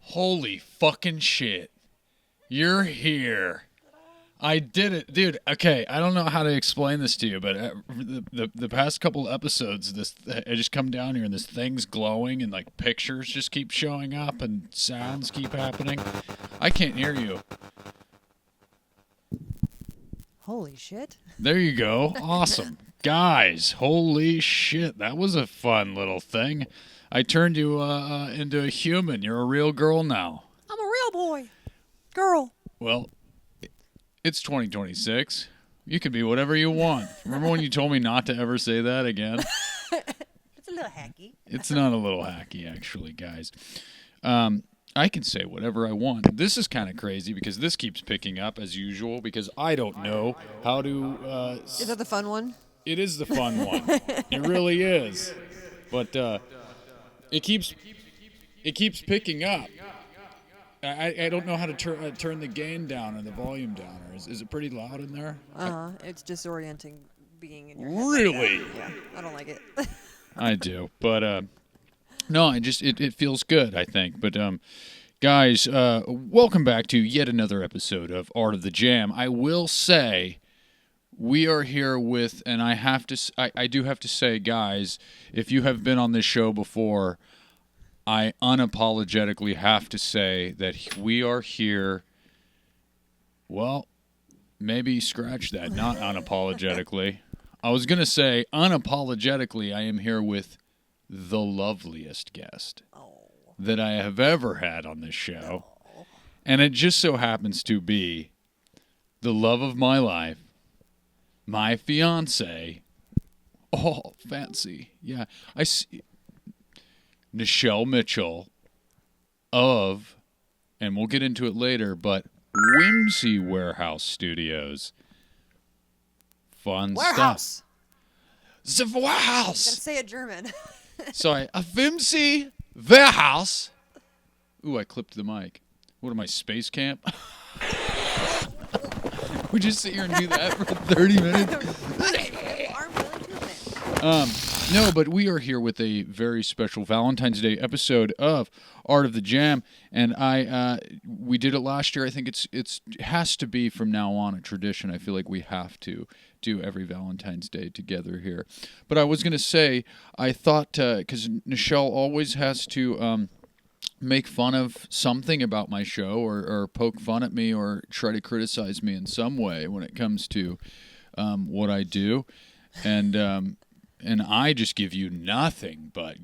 Holy fucking shit. You're here. I did it. Dude, okay, I don't know how to explain this to you, but the past couple episodes, I just come down here and this thing's glowing and like pictures just keep showing up and sounds keep happening. I can't hear you. Holy shit. There you go. Awesome. Guys, holy shit. That was a fun little thing. I turned you into a human. You're a real girl now. I'm a real boy. Girl. Well, it's 2026. You can be whatever you want. Remember when you told me not to ever say that again? It's a little hacky. It's not a little hacky, actually, guys. I can say whatever I want. This is kind of crazy because this keeps picking up as usual because I don't know how to... Is that the fun one? It is the fun one. It really is. But it keeps picking up. I don't know how to turn the gain down or the volume down. Or is it pretty loud in there? It's disorienting being in your head. Really? Like yeah, I don't like it. I do, but no, it feels good, I think. But guys, welcome back to yet another episode of Art of the Jam. I will say we are here with, and I do have to say, guys, if you have been on this show before, I unapologetically have to say that we are here, well, maybe scratch that, not unapologetically. I was going to say, unapologetically, I am here with the loveliest guest that I have ever had on this show. And it just so happens to be the love of my life, my fiance. Oh, fancy. Yeah. I see. Nichelle Mitchell of, and we'll get into it later, but Whimsy Warehaus Studios. Fun Warehaus. stuff. The Warehaus. You gotta say it German. Sorry, a Whimsy Warehaus. Ooh, I clipped the mic. What am I, space camp? We just sit here and do that for 30 minutes. No, but we are here with a very special Valentine's Day episode of Art of the Jam, and we did it last year. I think it has to be from now on a tradition. I feel like we have to do every Valentine's Day together here. But I was going to say, I thought, because Nichelle always has to make fun of something about my show or poke fun at me or try to criticize me in some way when it comes to what I do. And I just give you nothing but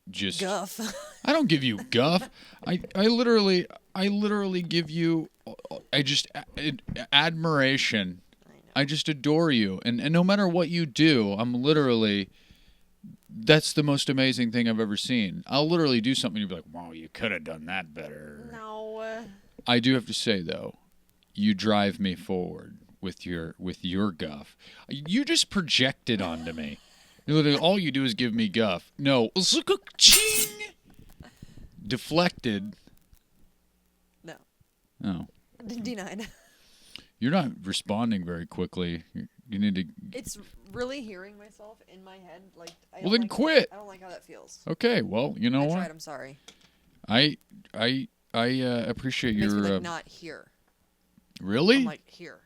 just guff. I don't give you guff. I literally give you admiration. I just adore you. And no matter what you do, that's the most amazing thing I've ever seen. I'll literally do something and you'll be like, wow, you could have done that better. No. I do have to say, though, you drive me forward. with your guff. You just projected onto me. Literally, all you do is give me guff. No, deflected. No. Oh. Denied. You're not responding very quickly. You need to. It's really hearing myself in my head. Like, Well, then quit. I don't like how that feels. Okay, well, you know I what? tried. I'm sorry. I appreciate It makes your. me like not here. Really? I'm like here.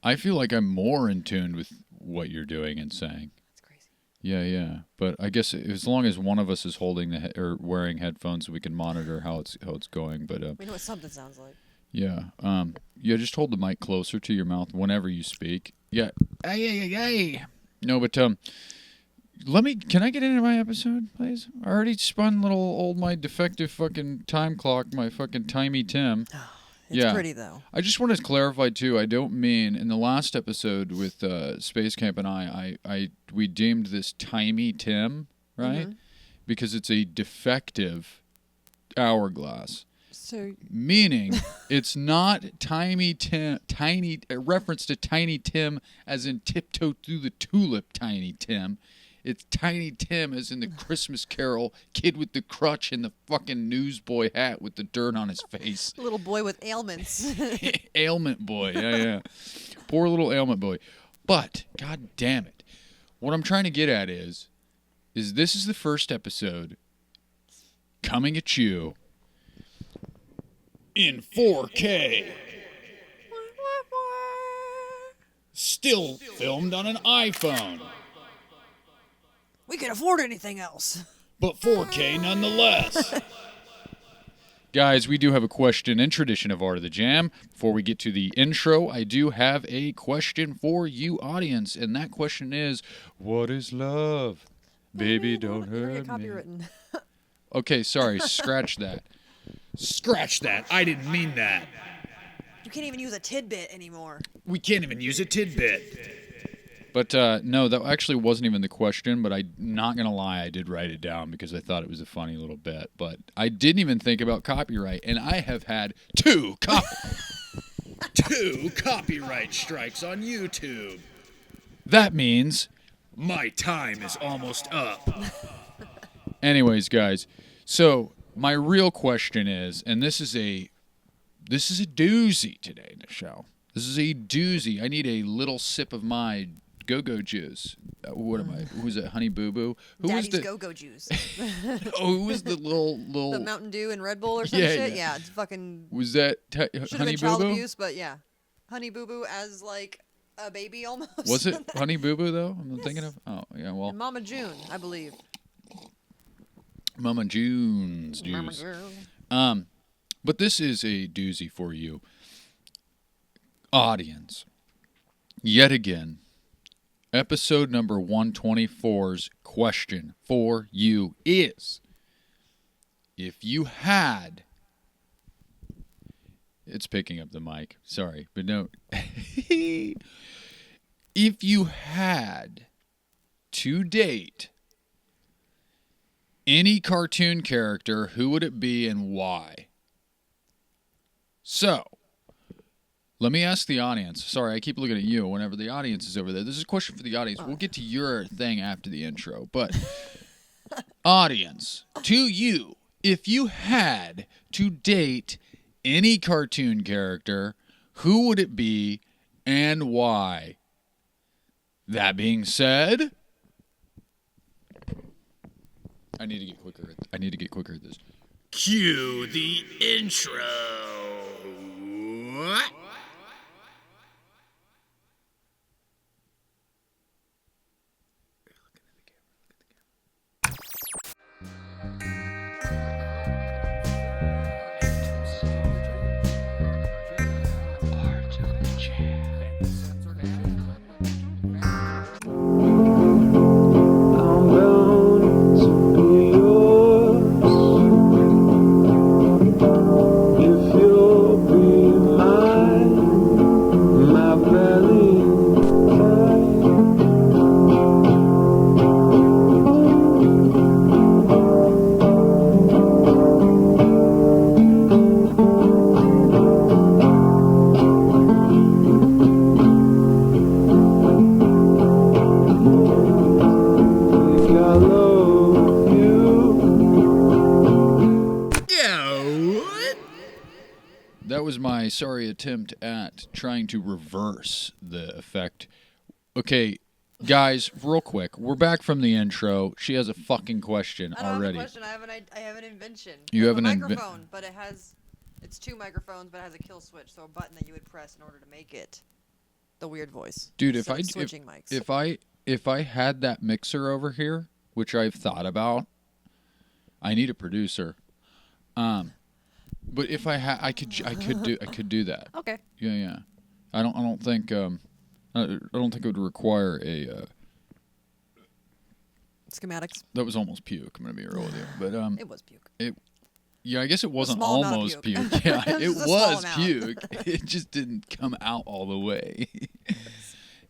I feel like I'm more in tune with what you're doing and saying. That's crazy. Yeah. But I guess as long as one of us is holding or wearing headphones, we can monitor how it's going. But We know what something sounds like. yeah, just hold the mic closer to your mouth whenever you speak. Yeah. No, but Can I get into my episode, please? I already spun my defective fucking time clock, my fucking timey Tim. It's pretty though. I just want to clarify too. I don't mean in the last episode with Space Camp and we deemed this timey Tim, right? Mm-hmm. Because it's a defective hourglass. So Meaning, it's not tiny a reference to Tiny Tim as in tiptoe through the tulip Tiny Tim. It's Tiny Tim as in the Christmas Carol kid with the crutch and the fucking newsboy hat with the dirt on his face. little boy with ailments. Ailment boy, yeah. Poor little ailment boy. But, god damn it, what I'm trying to get at is this is the first episode coming at you in 4K. Still filmed on an iPhone, We can afford anything else. but 4K nonetheless. Guys, we do have a question in tradition of Art of the Jam. Before we get to the intro, I do have a question for you, audience, and that question is, what is love? Baby, don't You're hurt me. copywritten. Okay, sorry, scratch that. Scratch that. I didn't mean that. You can't even use a tidbit anymore. We can't even use a tidbit. But no, that actually wasn't even the question, but I'm not going to lie, I did write it down because I thought it was a funny little bit. But I didn't even think about copyright, and I have had two copyright strikes on YouTube. That means my time is almost up. Anyways, guys, so my real question is, and this is a doozy today, Nichelle. This is a doozy. I need a little sip of my go-go juice. What am I? Who's it? Honey Boo Boo? Who Daddy's was the go-go juice. who was the little The Mountain Dew and Red Bull or some Yeah, shit? yeah. Yeah, it's fucking... was that Should have Honey been Boo child Boo? abuse, but yeah. Honey Boo Boo as, like, a baby almost. Was it Honey Boo Boo though? I'm thinking of. Oh yeah, well, And Mama June, I believe. Mama June's Mama juice. June. But this is a doozy for you, audience. Yet again, episode number 124's question for you is, if you had... It's picking up the mic. Sorry, but no. If you had to date any cartoon character, who would it be and why? So, let me ask the audience. Sorry, I keep looking at you whenever the audience is over there. This is a question for the audience. We'll get to your thing after the intro. But, audience, to you, if you had to date any cartoon character, who would it be and why? That being said, I need to get quicker at this. Cue the intro. If you'll be mine. was my sorry attempt at trying to reverse the effect. Okay, guys, real quick. We're back from the intro. She has a fucking question I don't already. have a question. I have an invention. You have a an microphone, but it's 2 microphones, but it has a kill switch, so a button that you would press in order to make it the weird voice. Dude, switching mics. if I had that mixer over here, which I've thought about, I need a producer. But if I could do that. Okay. Yeah. I don't think it would require a schematics. That was almost puke. I'm gonna be real with you, but it was puke. Yeah, I guess it wasn't small amount of almost puke. puke. Yeah, it was amount. puke. It just didn't come out all the way.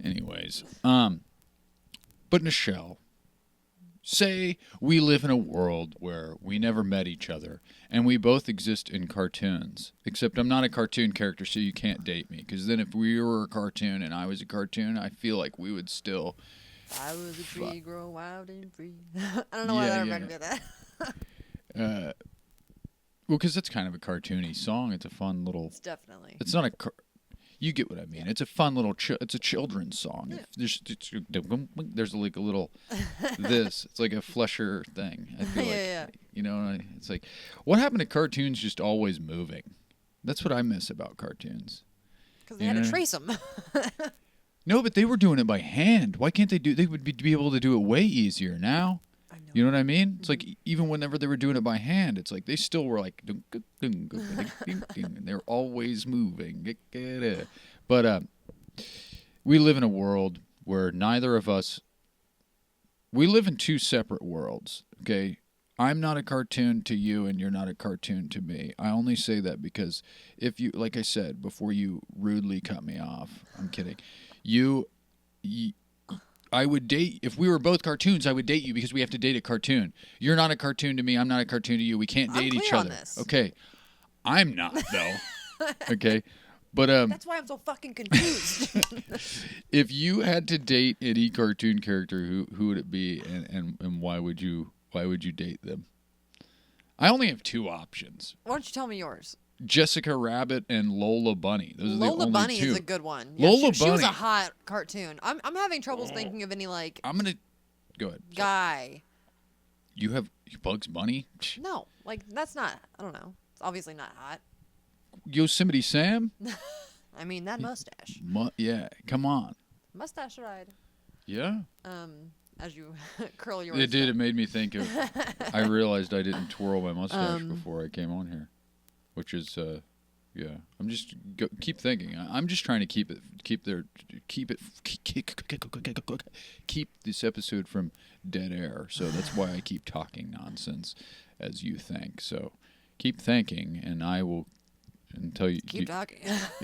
Anyways, but Nichelle, say we live in a world where we never met each other and we both exist in cartoons, except I'm not a cartoon character, so you can't date me, because then if we were a cartoon and I was a cartoon, I feel like we would still... I was a tree, grow wild and free. I don't know why that reminded me of that. Well, because that's kind of a cartoony song. It's a fun little... It's definitely... It's not a... You get what I mean. It's a fun little... It's a children's song. Yeah. There's like a little... It's like a flesher thing. I feel yeah. You know, it's like... What happened to cartoons just always moving? That's what I miss about cartoons. Because they had to trace them. No, but they were doing it by hand. Why can't they do... They would be able to do it way easier now. I know. You know what I mean? It's like even whenever they were doing it by hand, it's like they still were like, and they're always moving. But we live in a world where neither of us, we live in 2 separate worlds, okay? I'm not a cartoon to you and you're not a cartoon to me. I only say that because if you, like I said, before you rudely cut me off, I'm kidding, I would date, if we were both cartoons, I would date you because we have to date a cartoon. You're not a cartoon to me. I'm not a cartoon to you. We can't date each other. This. Okay. I'm not, though. Okay. But that's why I'm so fucking confused. if you had to date any cartoon character, who would it be, and why would you date them? I only have 2 options. Why don't you tell me yours? Jessica Rabbit and Lola Bunny. Those are the only Bunny 2. is a good one. Yeah, Lola Bunny. She was a hot cartoon. I'm having troubles thinking of any like. I'm gonna go ahead. Guy. You have Bugs Bunny? No, like that's not. I don't know. It's obviously not hot. Yosemite Sam? I mean that mustache. Yeah, come on. Mustache ride. Yeah. As you curl yours. It did. It made me think of. I realized I didn't twirl my mustache before I came on here. Which is, yeah. I'm just keep thinking. I'm just trying to keep this episode from dead air. So that's why I keep talking nonsense, as you think. So keep thinking, and I will until you keep talking.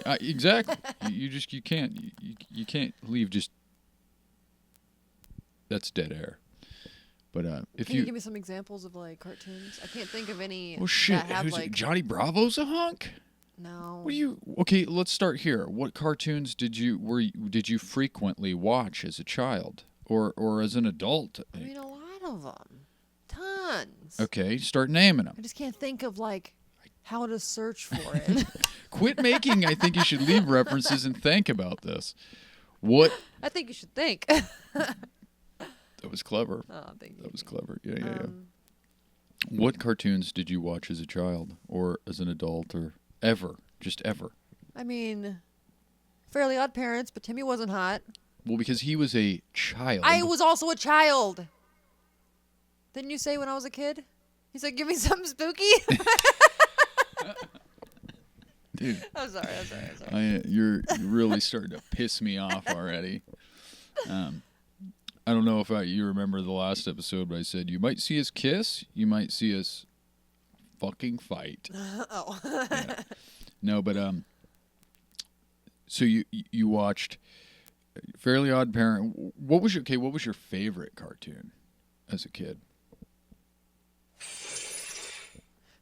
Exactly. You can't leave just. That's dead air. But if Can you give me some examples of like cartoons? I can't think of any. Well, shit. That have, like... Johnny Bravo's a hunk? No. What do you? Okay, let's start here. What cartoons did you frequently watch as a child or as an adult? I mean, a lot of them, tons. Okay, start naming them. I just can't think of like how to search for it. Quit making. I think you should leave references and think about this. What? I think you should think. That was clever. Oh, thank you. That was clever. Yeah. What cartoons did you watch as a child or as an adult or ever? Just ever? I mean, Fairly Odd Parents, but Timmy wasn't hot. Well, because he was a child. I was also a child. Didn't you say when I was a kid? He said, give me something spooky. Dude. I'm sorry. You're really starting to piss me off already. I don't know if you remember the last episode, but I said you might see us kiss, you might see us fucking fight. Oh. Yeah. No, but so you watched Fairly Odd Parent. What was your favorite cartoon as a kid?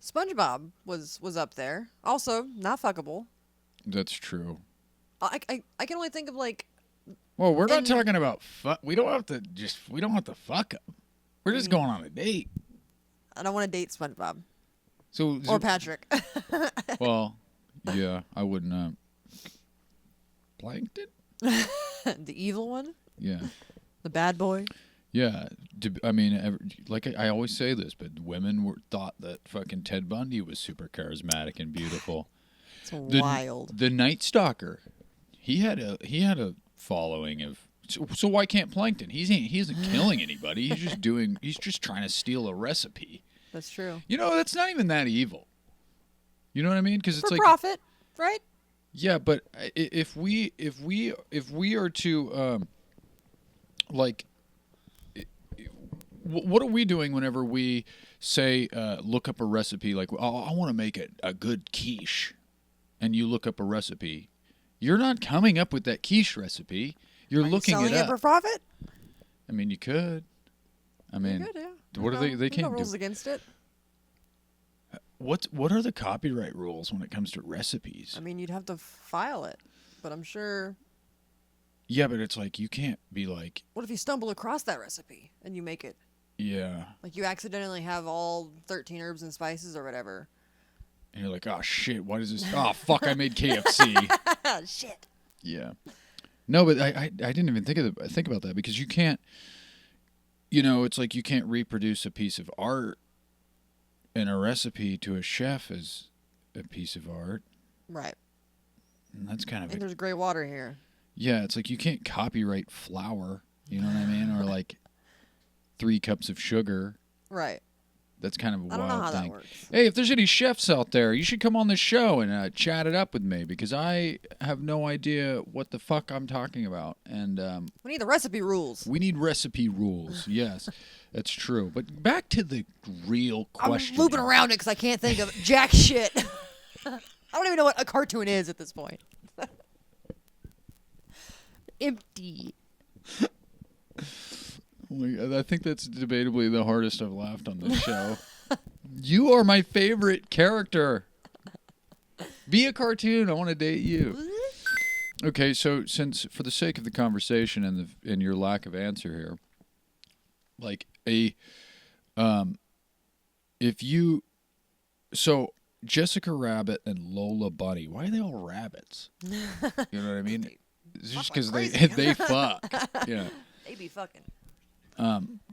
SpongeBob was up there. Also, not fuckable. That's true. I can only think of like. Well, we're not talking about fuck. We don't have to fuck them. We're just going on a date. I don't want to date SpongeBob. Or Patrick. Well, Yeah, I wouldn't. Plankton? The evil one? Yeah. The bad boy? Yeah. I mean, like I always say this, but women thought that fucking Ted Bundy was super charismatic and beautiful. It's wild. The Night Stalker, he had a following of. So why can't Plankton? He isn't killing anybody. He's just trying to steal a recipe. That's true. You know, that's not even that evil. You know what I mean? Because it's For like profit, right? Yeah, but if we are to like, what are we doing whenever we say look up a recipe? Like, oh, I want to make a good quiche, and you look up a recipe. You're not coming up with that quiche recipe. You're looking selling it up. For profit? I mean, you could. I mean, you could, yeah. what are they? They can't no rules do. against it. What are the copyright rules when it comes to recipes? I mean, you'd have to file it, but I'm sure. Yeah, but it's like you can't be like. What if you stumble across that recipe and you make it? Yeah. Like you accidentally have all 13 herbs and spices or whatever. And you're like, oh shit, what is this? Oh fuck, I made KFC. Shit. Yeah. No, but I didn't even think about that because you can't. You know, it's like you can't reproduce a piece of art. And a recipe to a chef is a piece of art. Right. And that's kind of. And there's gray water here. Yeah, it's like you can't copyright flour. You know what I mean? Or like 3 cups of sugar. Right. That's kind of a wild I don't know how thing. that works. Hey, if there's any chefs out there, you should come on the show and chat it up with me because I have no idea what the fuck I'm talking about. And we need the recipe rules. We need recipe rules. Yes, that's true. But back to the real question. I'm looping around it because I can't think of jack shit. I don't even know what a cartoon is at this point. Empty. I think that's debatably the hardest I've laughed on this show. You are my favorite character. Be a cartoon. I want to date you. Okay, so since for the sake of the conversation and your lack of answer here, like so Jessica Rabbit and Lola Bunny, why are they all rabbits? You know what I mean? It's just because they fuck. Yeah. They be fucking.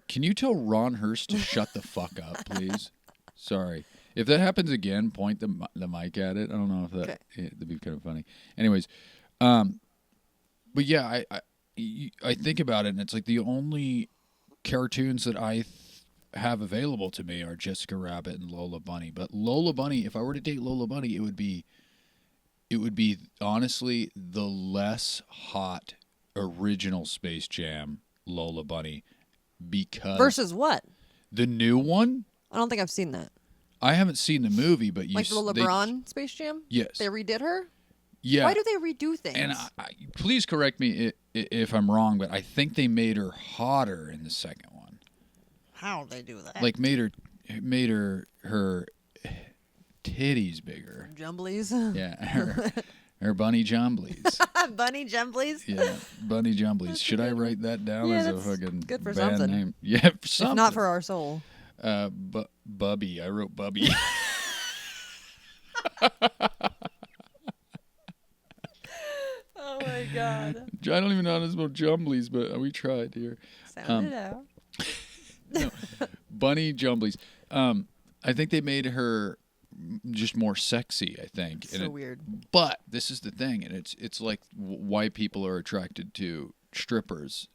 Can you tell Ron Hurst to shut the fuck up, please? Sorry. If that happens again, point the mic at it. I don't know if that'd be kind of funny. Anyways, but yeah, I think about it, and it's like the only cartoons that I have available to me are Jessica Rabbit and Lola Bunny. But Lola Bunny, if I were to date Lola Bunny, it would be honestly the less hot original Space Jam Lola Bunny. Because versus what? The new one? I don't think I've seen that. I haven't seen the movie, but like the LeBron Space Jam? Yes. They redid her? Yeah. Why do they redo things? And please correct me if I'm wrong, but I think they made her hotter in the second one. How do they do that? Like made her titties bigger. Jumblies? Yeah. Her bunny jumblies. Bunny jumblies? Yeah, bunny jumblies. Should I write that down as a fucking good for band something. name? Yeah, for something. If not for our soul. Bubby. I wrote Bubby. Oh my god. I don't even know how to spell jumblies, but we tried here. Sound it out. No, bunny jumblies. I think they made her just more sexy, I think. So weird. But this is the thing, and it's like why people are attracted to strippers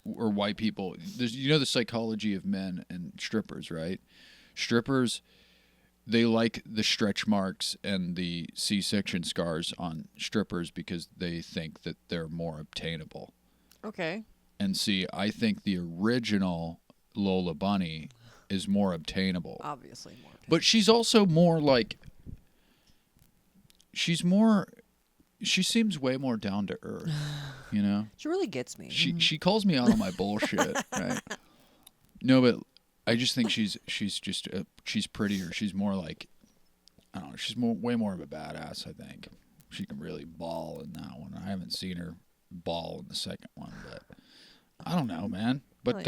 or why people there's the psychology of men and strippers, right? Strippers, they like the stretch marks and the C-section scars on strippers because they think that they're more obtainable. Okay. And see, I think the original Lola Bunny is more obtainable. Obviously more obtainable. But she's also more like she seems way more down to earth, you know? She really gets me. She calls me out on my bullshit, right? No, but I just think she's prettier. She's more like I don't know, she's way more of a badass, I think. She can really ball in that one. I haven't seen her ball in the second one, but I don't know, man. But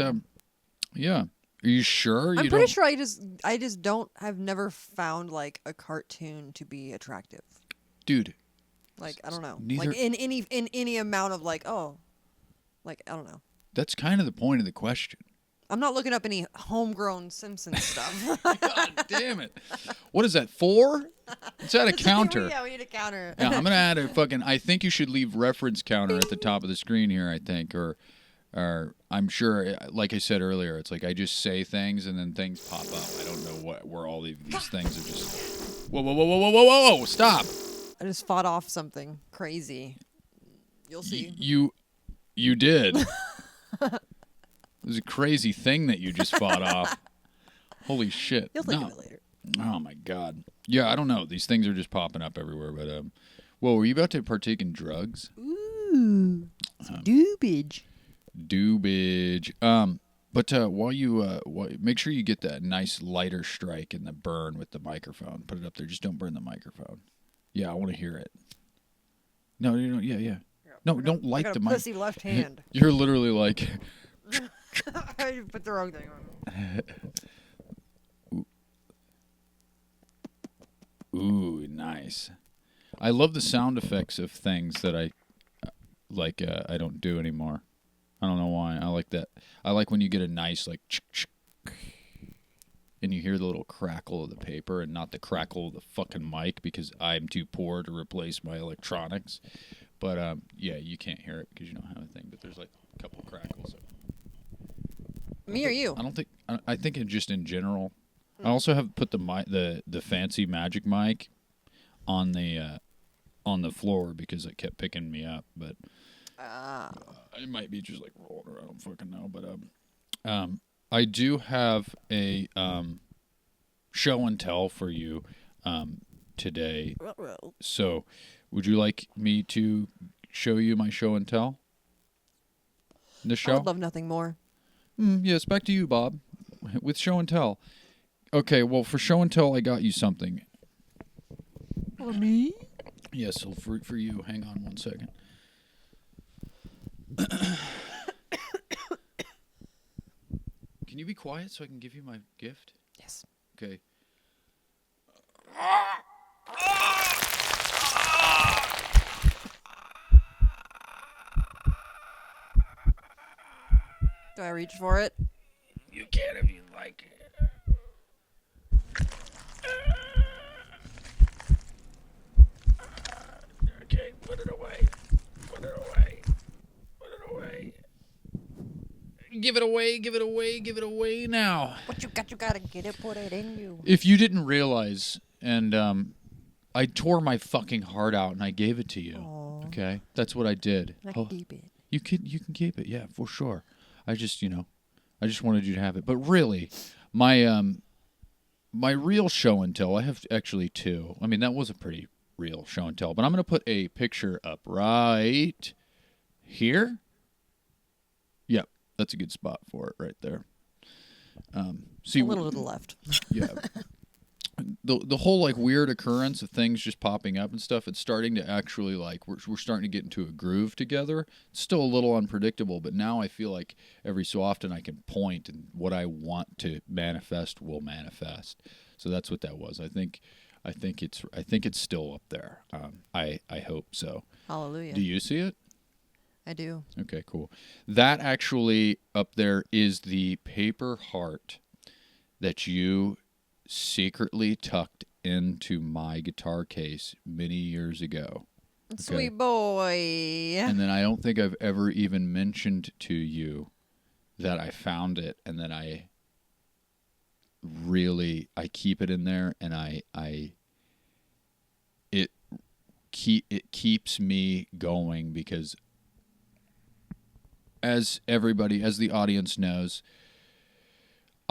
yeah. Are you sure? I'm You pretty don't... sure I just don't. I've never found like a cartoon to be attractive. Dude. Like I don't know. Neither... Like in any amount of like like I don't know. That's kind of the point of the question. I'm not looking up any homegrown Simpsons stuff. God damn it. What is that, 4? It's at a counter. Yeah, we need a counter. Yeah, I'm going to add a fucking... I think you should leave reference counter at the top of the screen here, I think. Or I'm sure, like I said earlier, it's like I just say things and then things pop up. I don't know where all these things are just... Whoa, whoa, whoa, whoa, whoa, whoa, whoa, stop. I just fought off something crazy. You'll see. You did. It was a crazy thing that you just fought off. Holy shit. You'll think of it later. Oh, my God. Yeah, I don't know. These things are just popping up everywhere. But, whoa, were you about to partake in drugs? Ooh. Doobage. But while you, make sure you get that nice lighter strike in the burn with the microphone. Put it up there. Just don't burn the microphone. Yeah, I want to hear it. No, you don't. Yeah. No, don't light the mic. Pussy left hand. You're literally like... I put the wrong thing on. Ooh, nice. I love the sound effects of things that I don't do anymore. I don't know why. I like that. I like when you get a nice like and you hear the little crackle of the paper and not the crackle of the fucking mic because I'm too poor to replace my electronics. But yeah, you can't hear it because you don't have a thing. But there's like a couple crackles. Me or you? I don't think. I think it just in general. I also have put the fancy magic mic on the floor because it kept picking me up. But it might be just like rolling around. I don't fucking know. But I do have a show and tell for you today. So, would you like me to show you my show and tell? This show? I would love nothing more. Yes, back to you, Bob, with show and tell. Okay, well, for show and tell, I got you something. For me? Yes, so for you. Hang on one second. Can you be quiet so I can give you my gift? Yes. Okay. Do I reach for it? You can if you like it. Okay, put it away. Put it away. Put it away. Give it away, give it away, give it away now. What you gotta get it, put it in you. If you didn't realize, and I tore my fucking heart out and I gave it to you. Aww. Okay? That's what I did. I can keep it. You can keep it, yeah, for sure. I just wanted you to have it. But really, my real show and tell, I have actually 2. I mean, that was a pretty real show and tell, but I'm going to put a picture up right here. Yep, that's a good spot for it right there. See, a little to the left. Yeah. The whole like weird occurrence of things just popping up and stuff, it's starting to actually like we're starting to get into a groove together. It's still a little unpredictable, but now I feel like every so often I can point and what I want to manifest will manifest. So that's what that was. I think it's still up there. I hope so. Hallelujah. Do you see it? I do. Okay, cool. That actually up there is the paper heart that you secretly tucked into my guitar case many years ago. Okay? Sweet boy. And then I don't think I've ever even mentioned to you that I found it and that I keep it in there and it keeps me going because as the audience knows,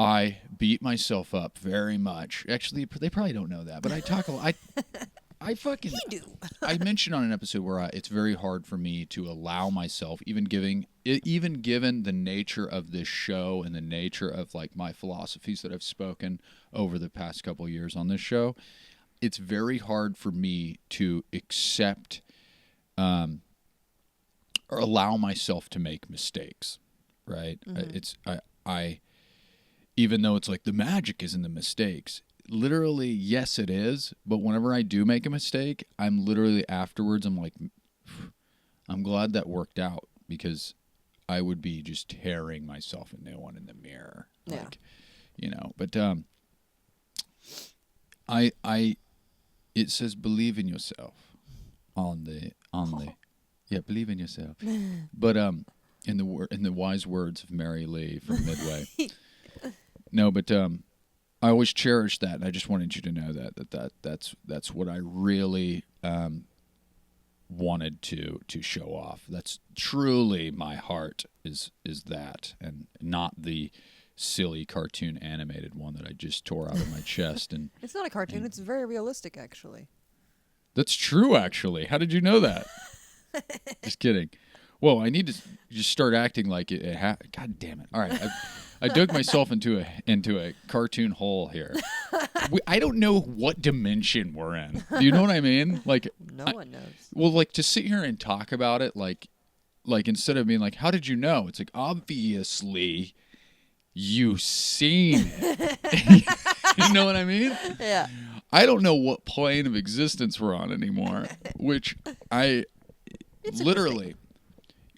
I beat myself up very much. Actually, they probably don't know that, but I talk a lot. I fucking... He do. I mentioned on an episode where it's very hard for me to allow myself, even given the nature of this show and the nature of like my philosophies that I've spoken over the past couple of years on this show, it's very hard for me to accept or allow myself to make mistakes, right? Mm-hmm. even though it's like the magic is in the mistakes. Literally, yes, it is. But whenever I do make a mistake, I'm literally afterwards, I'm like, I'm glad that worked out, because I would be just tearing myself a new one in the mirror. Yeah. Like, you know, but it says believe in yourself on the yeah, believe in yourself. But in the wise words of Mary Lee from Midway. No, but I always cherish that, and I just wanted you to know that's what I really wanted to show off. That's truly my heart is that, and not the silly cartoon animated one that I just tore out of my chest. And It's not a cartoon. It's very realistic, actually. that's true, actually. How did you know that? Just kidding. Whoa, I need to just start acting like it. God damn it! All right, I dug myself into a cartoon hole here. I don't know what dimension we're in. Do you know what I mean? Like, No one knows. well, like, to sit here and talk about it, like instead of being like, "How did you know?" It's like, obviously, you seen it. You know what I mean? Yeah. I don't know what plane of existence we're on anymore. Which It's literally,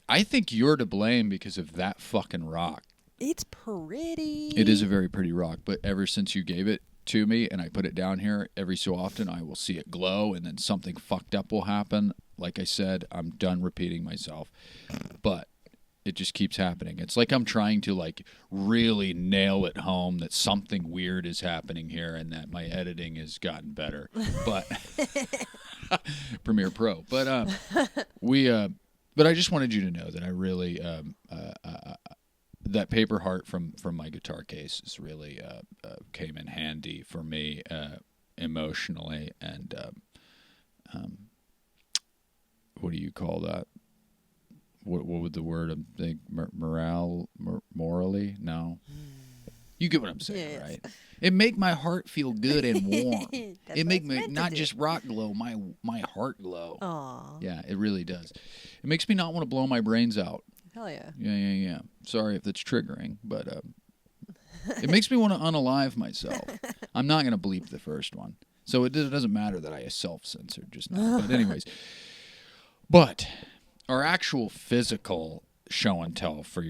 I think you're to blame because of that fucking rock. It's pretty. It is a very pretty rock, but ever since you gave it to me and I put it down here, every so often I will see it glow, and then something fucked up will happen. Like I said, I'm done repeating myself, but it just keeps happening. It's like I'm trying to like really nail it home that something weird is happening here and that my editing has gotten better. But Premiere Pro. But but I just wanted you to know that I really that paper heart from my guitar case is really came in handy for me emotionally, and what do you call that? What would the word think? Morally? No. You get what I'm saying, Yes. right? It make my heart feel good and warm. That's It what make it's me meant to not do. just rock glow, my heart glow. Aw. Yeah, it really does. It makes me not want to blow my brains out. Hell yeah. Yeah. Sorry if that's triggering, but it makes me want to unalive myself. I'm not going to bleep the first one. So it doesn't matter that I self-censored just now. But anyways. But our actual physical show and tell for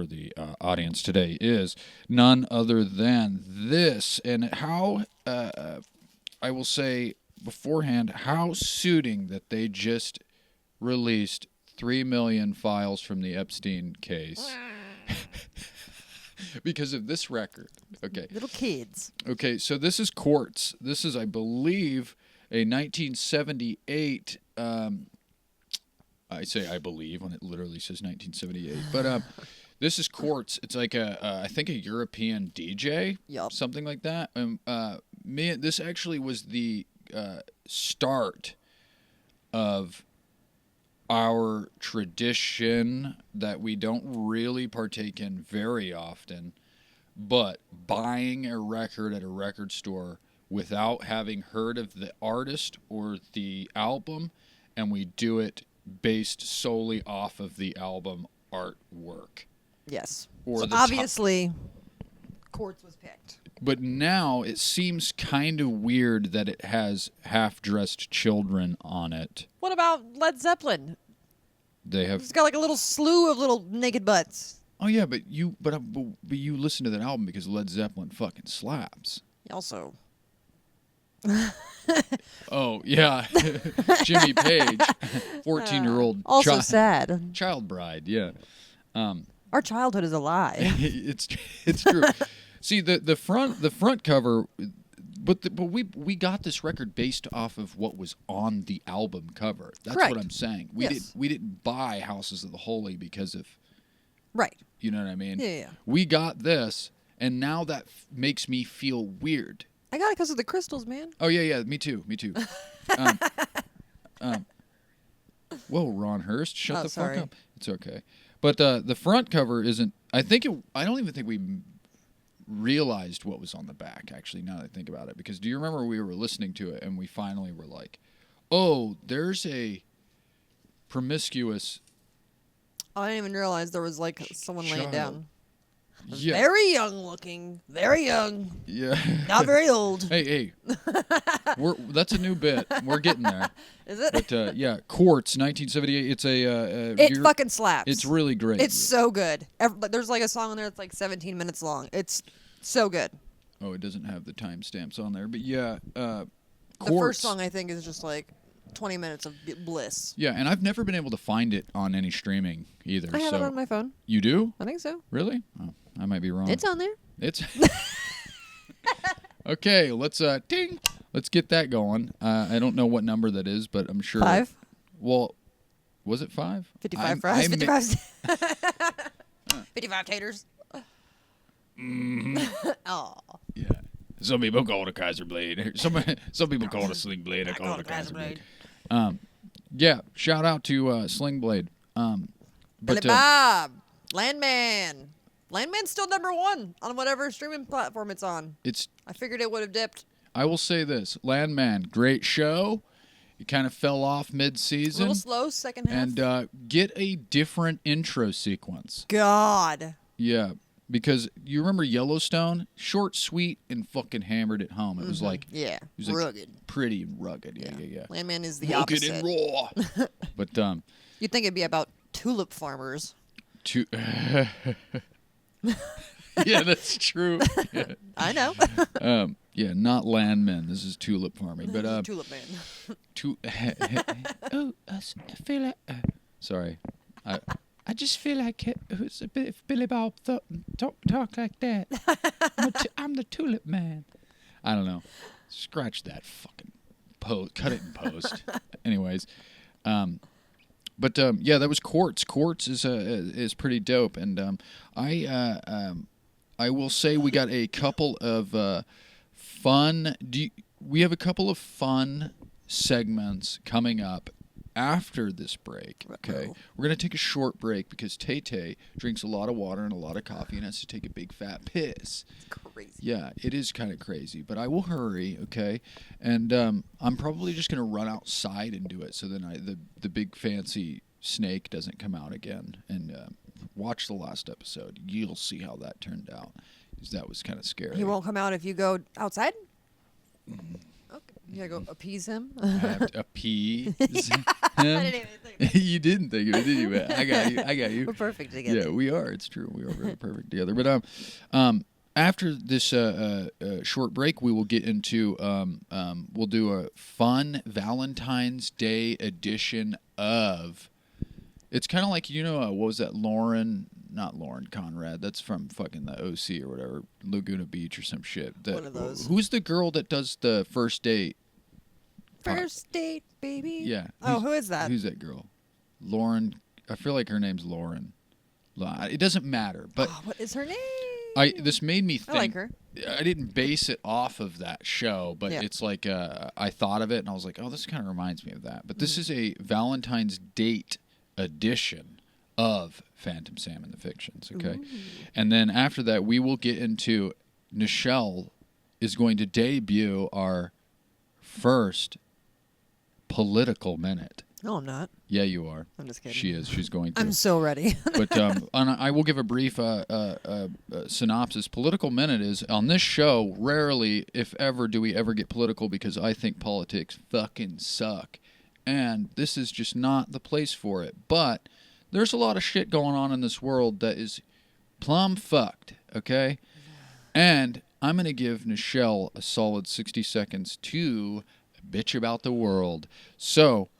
the audience today is none other than this. And how, I will say beforehand, how suiting that they just released 3 million files from the Epstein case because of this record. Okay. Little kids. Okay, so this is Quartz. This is, I believe, a 1978. I say I believe when it literally says 1978. But this is Quartz. It's like I think a European DJ, Yup. something like that. This actually was the start of our tradition that we don't really partake in very often, but buying a record at a record store without having heard of the artist or the album, and we do it based solely off of the album artwork. Yes. Or So the obviously, Quartz was picked. But now it seems kind of weird that it has half-dressed children on it. What about Led Zeppelin? They have. It's got like a little slew of little naked butts. Oh yeah, but you listen to that album because Led Zeppelin fucking slaps. Also. Oh yeah, Jimmy Page, 14-year-old Also sad. child bride. Yeah, Our childhood is a lie. it's true. See the front cover, but we got this record based off of what was on the album cover. That's Correct. what I'm saying. Yes. We didn't buy Houses of the Holy because of, Right. you know what I mean? Yeah. We got this, and now that makes me feel weird. I got it because of the crystals, man. Oh yeah, me too. Whoa, Ron Hurst, shut the sorry. fuck up. It's okay. But the front cover isn't. I don't even think we realized what was on the back. Actually, now that I think about it, because do you remember we were listening to it and we finally were like, "Oh, there's a promiscuous." I didn't even realize there was like someone laying Child. down. Yeah. Very young looking. Very young. Yeah. Not very old. Hey. That's a new bit. We're getting there. Is it? But yeah, Quartz, 1978. It's it fucking slaps. It's really great. It's so good. There's like a song on there that's like 17 minutes long. It's so good. Oh, it doesn't have the timestamps on there, but yeah. The Quartz. first song I think is just like 20 minutes of bliss. Yeah, and I've never been able to find it on any streaming either. I have it on my phone. You do? I think so. Really? Oh, I might be wrong. It's on there. It's okay. Let's ding. Let's get that going. I don't know what number that is, but I'm sure 5. Well, was it 5? 55 fries. 55 taters. Oh. Yeah. Some people call it a Kaiser blade. Some people call it a sling blade. I call it a Kaiser blade. Yeah. Shout out to Sling Blade. But Billy Bob, Landman. Landman's still #1 on whatever streaming platform it's on. I figured it would have dipped. I will say this: Landman, great show. It kind of fell off mid-season. A little slow second half. And get a different intro sequence. God. Yeah, because you remember Yellowstone? Short, sweet, and fucking hammered it home. It was like rugged, pretty and rugged. Yeah. Landman is the rugged opposite. And raw. But you'd think it'd be about tulip farmers. Yeah, that's true. Yeah. I know. Yeah, not landmen. This is tulip farming, but tulip man. Oh, I feel like. Sorry, I just feel like it was a bit. If Billy Bob talk like that, I'm the tulip man. I don't know. Scratch that fucking post. Cut it in post. Anyways, but yeah, that was Quartz. Quartz is pretty dope, and I will say we got a couple of fun. We have a couple of fun segments coming up after this break. Okay, we're gonna take a short break because Tay drinks a lot of water and a lot of coffee and has to take a big fat piss. It's crazy. Yeah, it is kind of crazy, but I will hurry. Okay, and I'm probably just gonna run outside and do it so then the big fancy snake doesn't come out again. And watch the last episode. You'll see how that turned out. Because that was kind of scary. He won't come out if you go outside? Okay. You gotta go appease him? I have to appease him. I didn't even think You didn't think of it, did you? Man? I got you. We're perfect together. Yeah, we are. It's true. We are very perfect together. But after this short break, we will get into we'll do a fun Valentine's Day edition of. It's kind of like, what was that, not Lauren Conrad, that's from fucking the OC or whatever, Laguna Beach or some shit. One of those. Who's the girl that does the first date? First date, baby. Yeah. Oh, who is that? Who's that girl? Lauren, I feel like her name's Lauren. It doesn't matter, but... what is her name? This made me think... I like her. I didn't base it off of that show, but it's like I thought of it and I was like, oh, this kind of reminds me of that. But this is a Valentine's date edition of Phantom Sam and the Fictions, okay? Ooh. And then after that, we will get into Nichelle is going to debut our first political minute. No, I'm not. Yeah, you are. I'm just kidding. She is. She's going to. I'm so ready. But I will give a brief synopsis. Political minute is, on this show, rarely, if ever, do we ever get political because I think politics fucking suck. And this is just not the place for it. But there's a lot of shit going on in this world that is plumb fucked, okay? And I'm going to give Nichelle a solid 60 seconds to bitch about the world. So,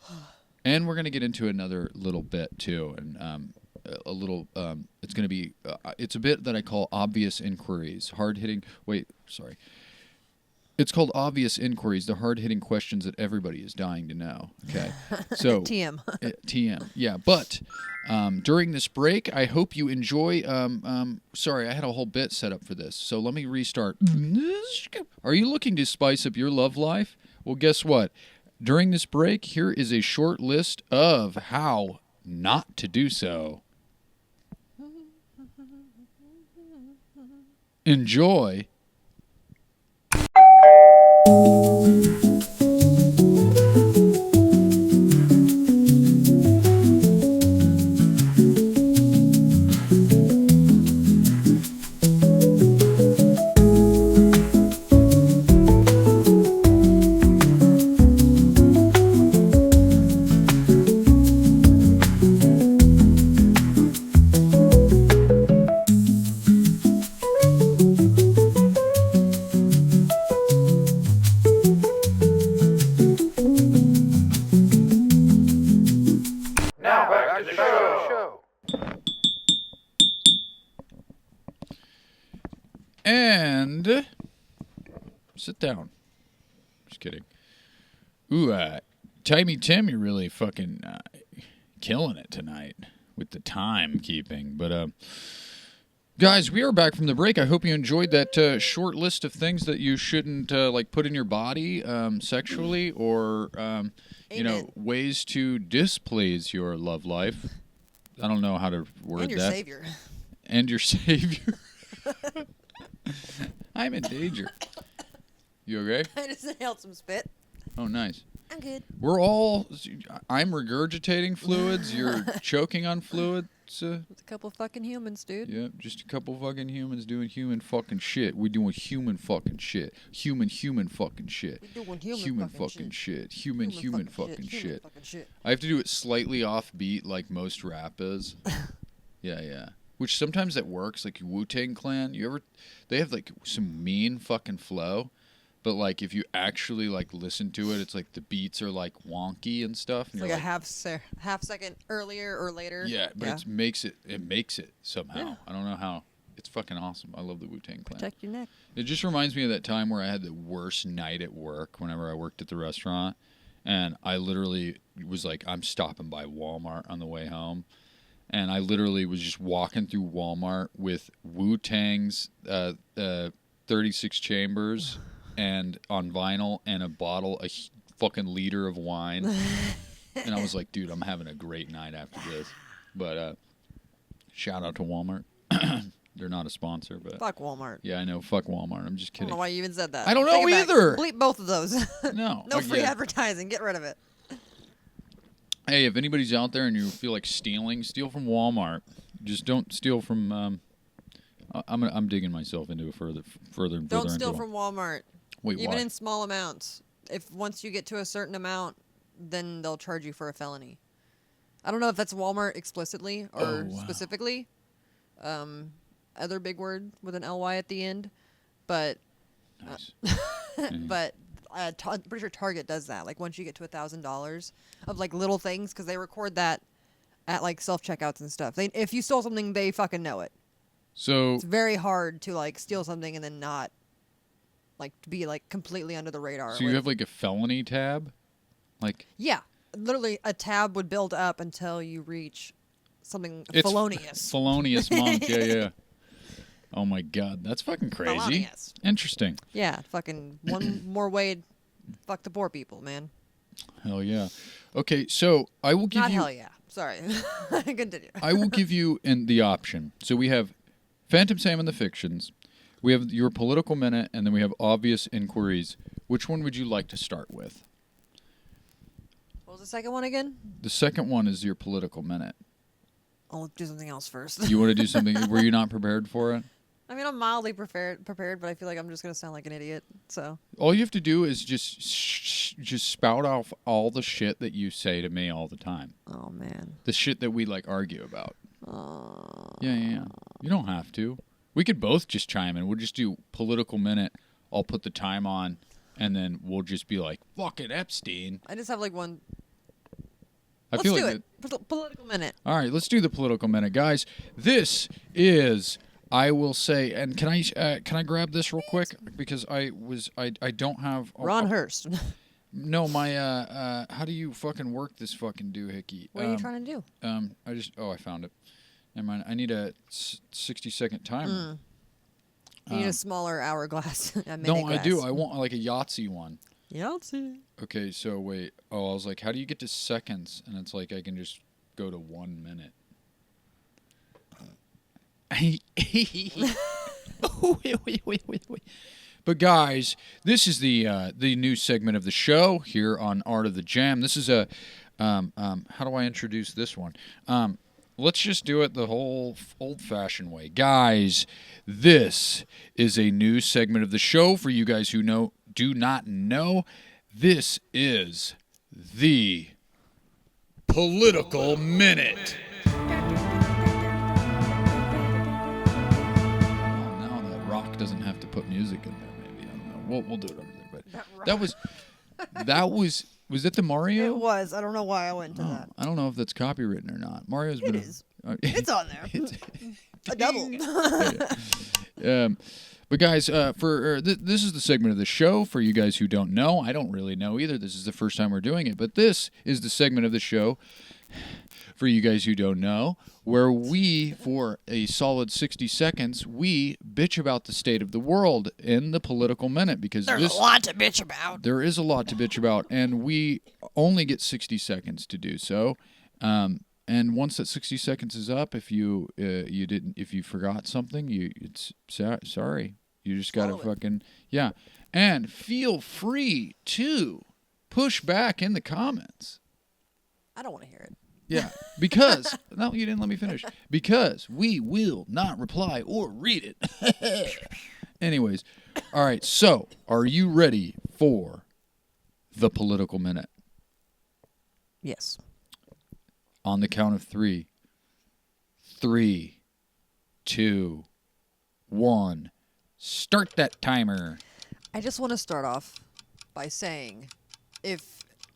and we're going to get into another little bit, too. And it's going to be, it's a bit that I call obvious inquiries. It's called Obvious Inquiries, the hard-hitting questions that everybody is dying to know. Okay, so TM. TM, yeah. But during this break, I hope you enjoy. Sorry, I had a whole bit set up for this, so let me restart. Are you looking to spice up your love life? Well, guess what? During this break, here is a short list of how not to do so. Enjoy. And sit down. Just kidding. Ooh, Timey Tim, you're really fucking killing it tonight with the timekeeping. But, guys, we are back from the break. I hope you enjoyed that short list of things that you shouldn't, like, put in your body sexually or, you know, ways to displease your love life. I don't know how to word that. And your savior. And your savior. I'm in danger. You okay? I just inhaled some spit. Oh, nice. I'm good. I'm regurgitating fluids. You're choking on fluids. It's a couple fucking humans, dude. Yeah, just a couple fucking humans doing human fucking shit. We're doing human fucking shit. Human fucking shit. We're doing human fucking shit. Human fucking shit. I have to do it slightly offbeat like most rap is. Yeah. Which sometimes that works, like Wu-Tang Clan. They have like some mean fucking flow, but like if you actually like listen to it, it's like the beats are like wonky and stuff. And it's like a half second earlier or later. Yeah, but it makes it somehow. Yeah. I don't know how. It's fucking awesome. I love the Wu-Tang Clan. Protect your neck. It just reminds me of that time where I had the worst night at work whenever I worked at the restaurant, and I literally was like, I'm stopping by Walmart on the way home. And I literally was just walking through Walmart with Wu-Tang's 36 Chambers and on vinyl and a fucking liter of wine. And I was like, dude, I'm having a great night after this. But shout out to Walmart. They're not a sponsor, but fuck Walmart. Yeah, I know. Fuck Walmart. I'm just kidding. I don't know why you even said that. I don't know either. Bleep both of those. No. No free advertising. Get rid of it. Hey, if anybody's out there and you feel like steal from Walmart. Just don't steal from. I'm digging myself into a further. Don't steal from Walmart. Wait, even why? in small amounts. If once you get to a certain amount, then they'll charge you for a felony. I don't know if that's Walmart explicitly or specifically. Other big word with an ly at the end, but. Nice. But. I'm pretty sure Target does that. Like once you get to $1,000 of like little things, because they record that at like self-checkouts and stuff. If you stole something, they fucking know it. So it's very hard to like steal something and then not like be like completely under the radar. So you have like a felony tab, like literally a tab would build up until you reach something felonious. Felonious month, yeah. Oh my God, that's fucking crazy. Felonious. Interesting. Yeah, fucking one more way to fuck the poor people, man. Hell yeah. Okay, so I will give Not you... hell yeah. Sorry. Continue. I will give you the option. So we have Phantom Sam and the Fictions. We have your political minute, and then we have obvious inquiries. Which one would you like to start with? What was the second one again? The second one is your political minute. I'll do something else first. You want to do something? Were you not prepared for it? I mean, I'm mildly prepared, but I feel like I'm just going to sound like an idiot, so. All you have to do is just spout off all the shit that you say to me all the time. Oh, man. The shit that we, like, argue about. Yeah. You don't have to. We could both just chime in. We'll just do political minute. I'll put the time on, and then we'll just be like, fucking Epstein. I just have, like, one... Let's do it. Political minute. All right, let's do the political minute, guys. This is... I will say, and can I grab this real quick because I don't have Ron Hurst. No, my how do you fucking work this fucking doohickey? What are you trying to do? I found it. Never mind. I need a 60-second timer. You need a smaller hourglass. No, I do. I want like a Yahtzee one. Yahtzee. Okay, so wait. Oh, I was like, how do you get to seconds? And it's like I can just go to 1 minute. But guys, this is the new segment of the show here on Art of the Jam. This is a how do I introduce this one? Let's just do it the whole old-fashioned way. Guys, this is a new segment of the show for you guys who do not know. This is the Political Minute. Doesn't have to put music in there, maybe. I don't know. We'll do it over there. But that was that the Mario? It was. I don't know why I went to that. I don't know if that's copywritten or not. Mario's It is. It's on there. A double. But guys, this is the segment of the show for you guys who don't know. I don't really know either. This is the first time we're doing it. But this is the segment of the show for you guys who don't know, where we, for a solid 60 seconds, we bitch about the state of the world in the political minute. Because there's a lot to bitch about. There is a lot to bitch about, and we only get 60 seconds to do so. And once that 60 seconds is up, if you forgot something, it's sorry. You just gotta fucking and feel free to push back in the comments. I don't want to hear it. Yeah, because no, you didn't let me finish. Because we will not reply or read it. Anyways, all right. So, are you ready for the political minute? Yes. On the count of 3. 3, 2, 1. Start that timer. I just want to start off by saying,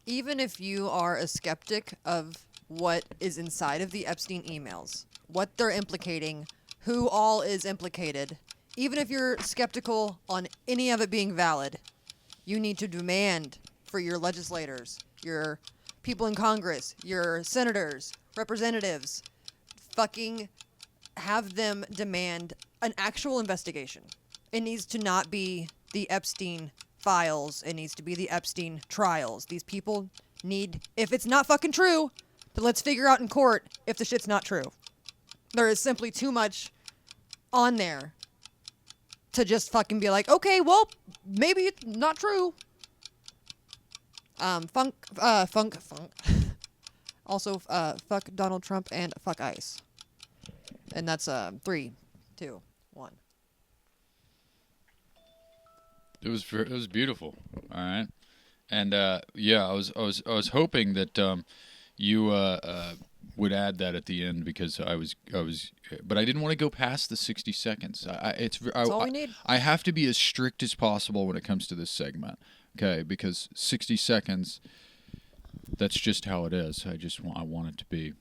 even if you are a skeptic of what is inside of the Epstein emails, what they're implicating, who all is implicated, even if you're skeptical on any of it being valid, you need to demand for your legislators, your people in Congress, your senators, representatives, fucking have them demand an actual investigation. It needs to not be the Epstein files. It needs to be the Epstein trials. These people need, if it's not fucking true, then let's figure out in court if the shit's not true. There is simply too much on there to just fucking be like, okay, well, maybe it's not true. Funk. Also, fuck Donald Trump and fuck ICE. And that's 3, 2, 1. It was beautiful. All right, and I was hoping that you would add that at the end, because I was, but I didn't want to go past the 60 seconds. That's all we need. I have to be as strict as possible when it comes to this segment. Okay, because 60 seconds, that's just how it is. I want it to be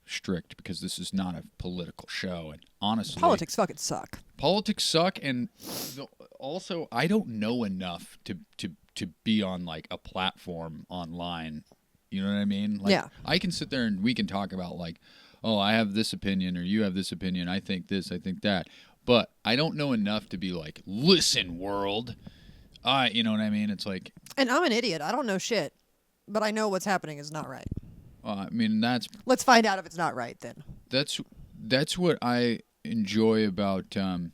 strict, because this is not a political show, and honestly, politics fucking suck. Politics suck, and also I don't know enough to be on like a platform online. You know what I mean? Like, yeah. I can sit there and we can talk about like, oh, I have this opinion or you have this opinion. I think this, I think that, but I don't know enough to be like, listen, world. You know what I mean? It's like... And I'm an idiot. I don't know shit. But I know what's happening is not right. I mean, that's... Let's find out if it's not right, then. That's what I enjoy about... no,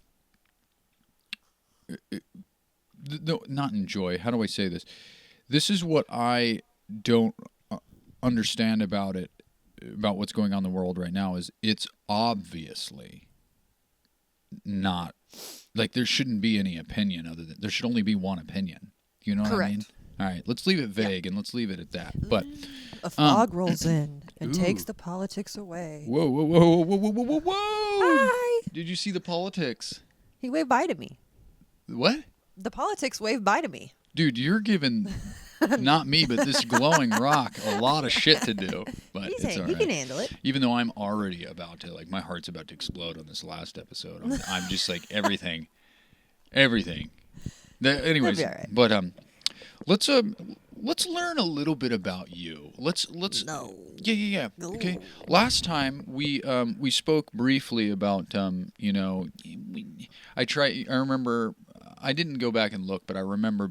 not enjoy. How do I say this? This is what I don't understand about it, about what's going on in the world right now, is it's obviously not... Like, there shouldn't be any opinion other than... There should only be one opinion. You know what I mean? All right, let's leave it vague and let's leave it at that. But a fog rolls in and takes the politics away. Whoa, whoa, whoa, whoa, whoa, whoa, whoa, whoa! Hi! Did you see the politics? He waved bye to me. What? The politics waved bye to me. Dude, you're giving... Not me, but this glowing rock a lot of shit to do. But it's all right. He can handle it. Even though I'm already about to, like, my heart's about to explode on this last episode. I'm just like, everything. Anyways, be all right. But let's learn a little bit about you. Let's No. Yeah. No. Okay. Last time we spoke briefly about I remember, I didn't go back and look, but I remember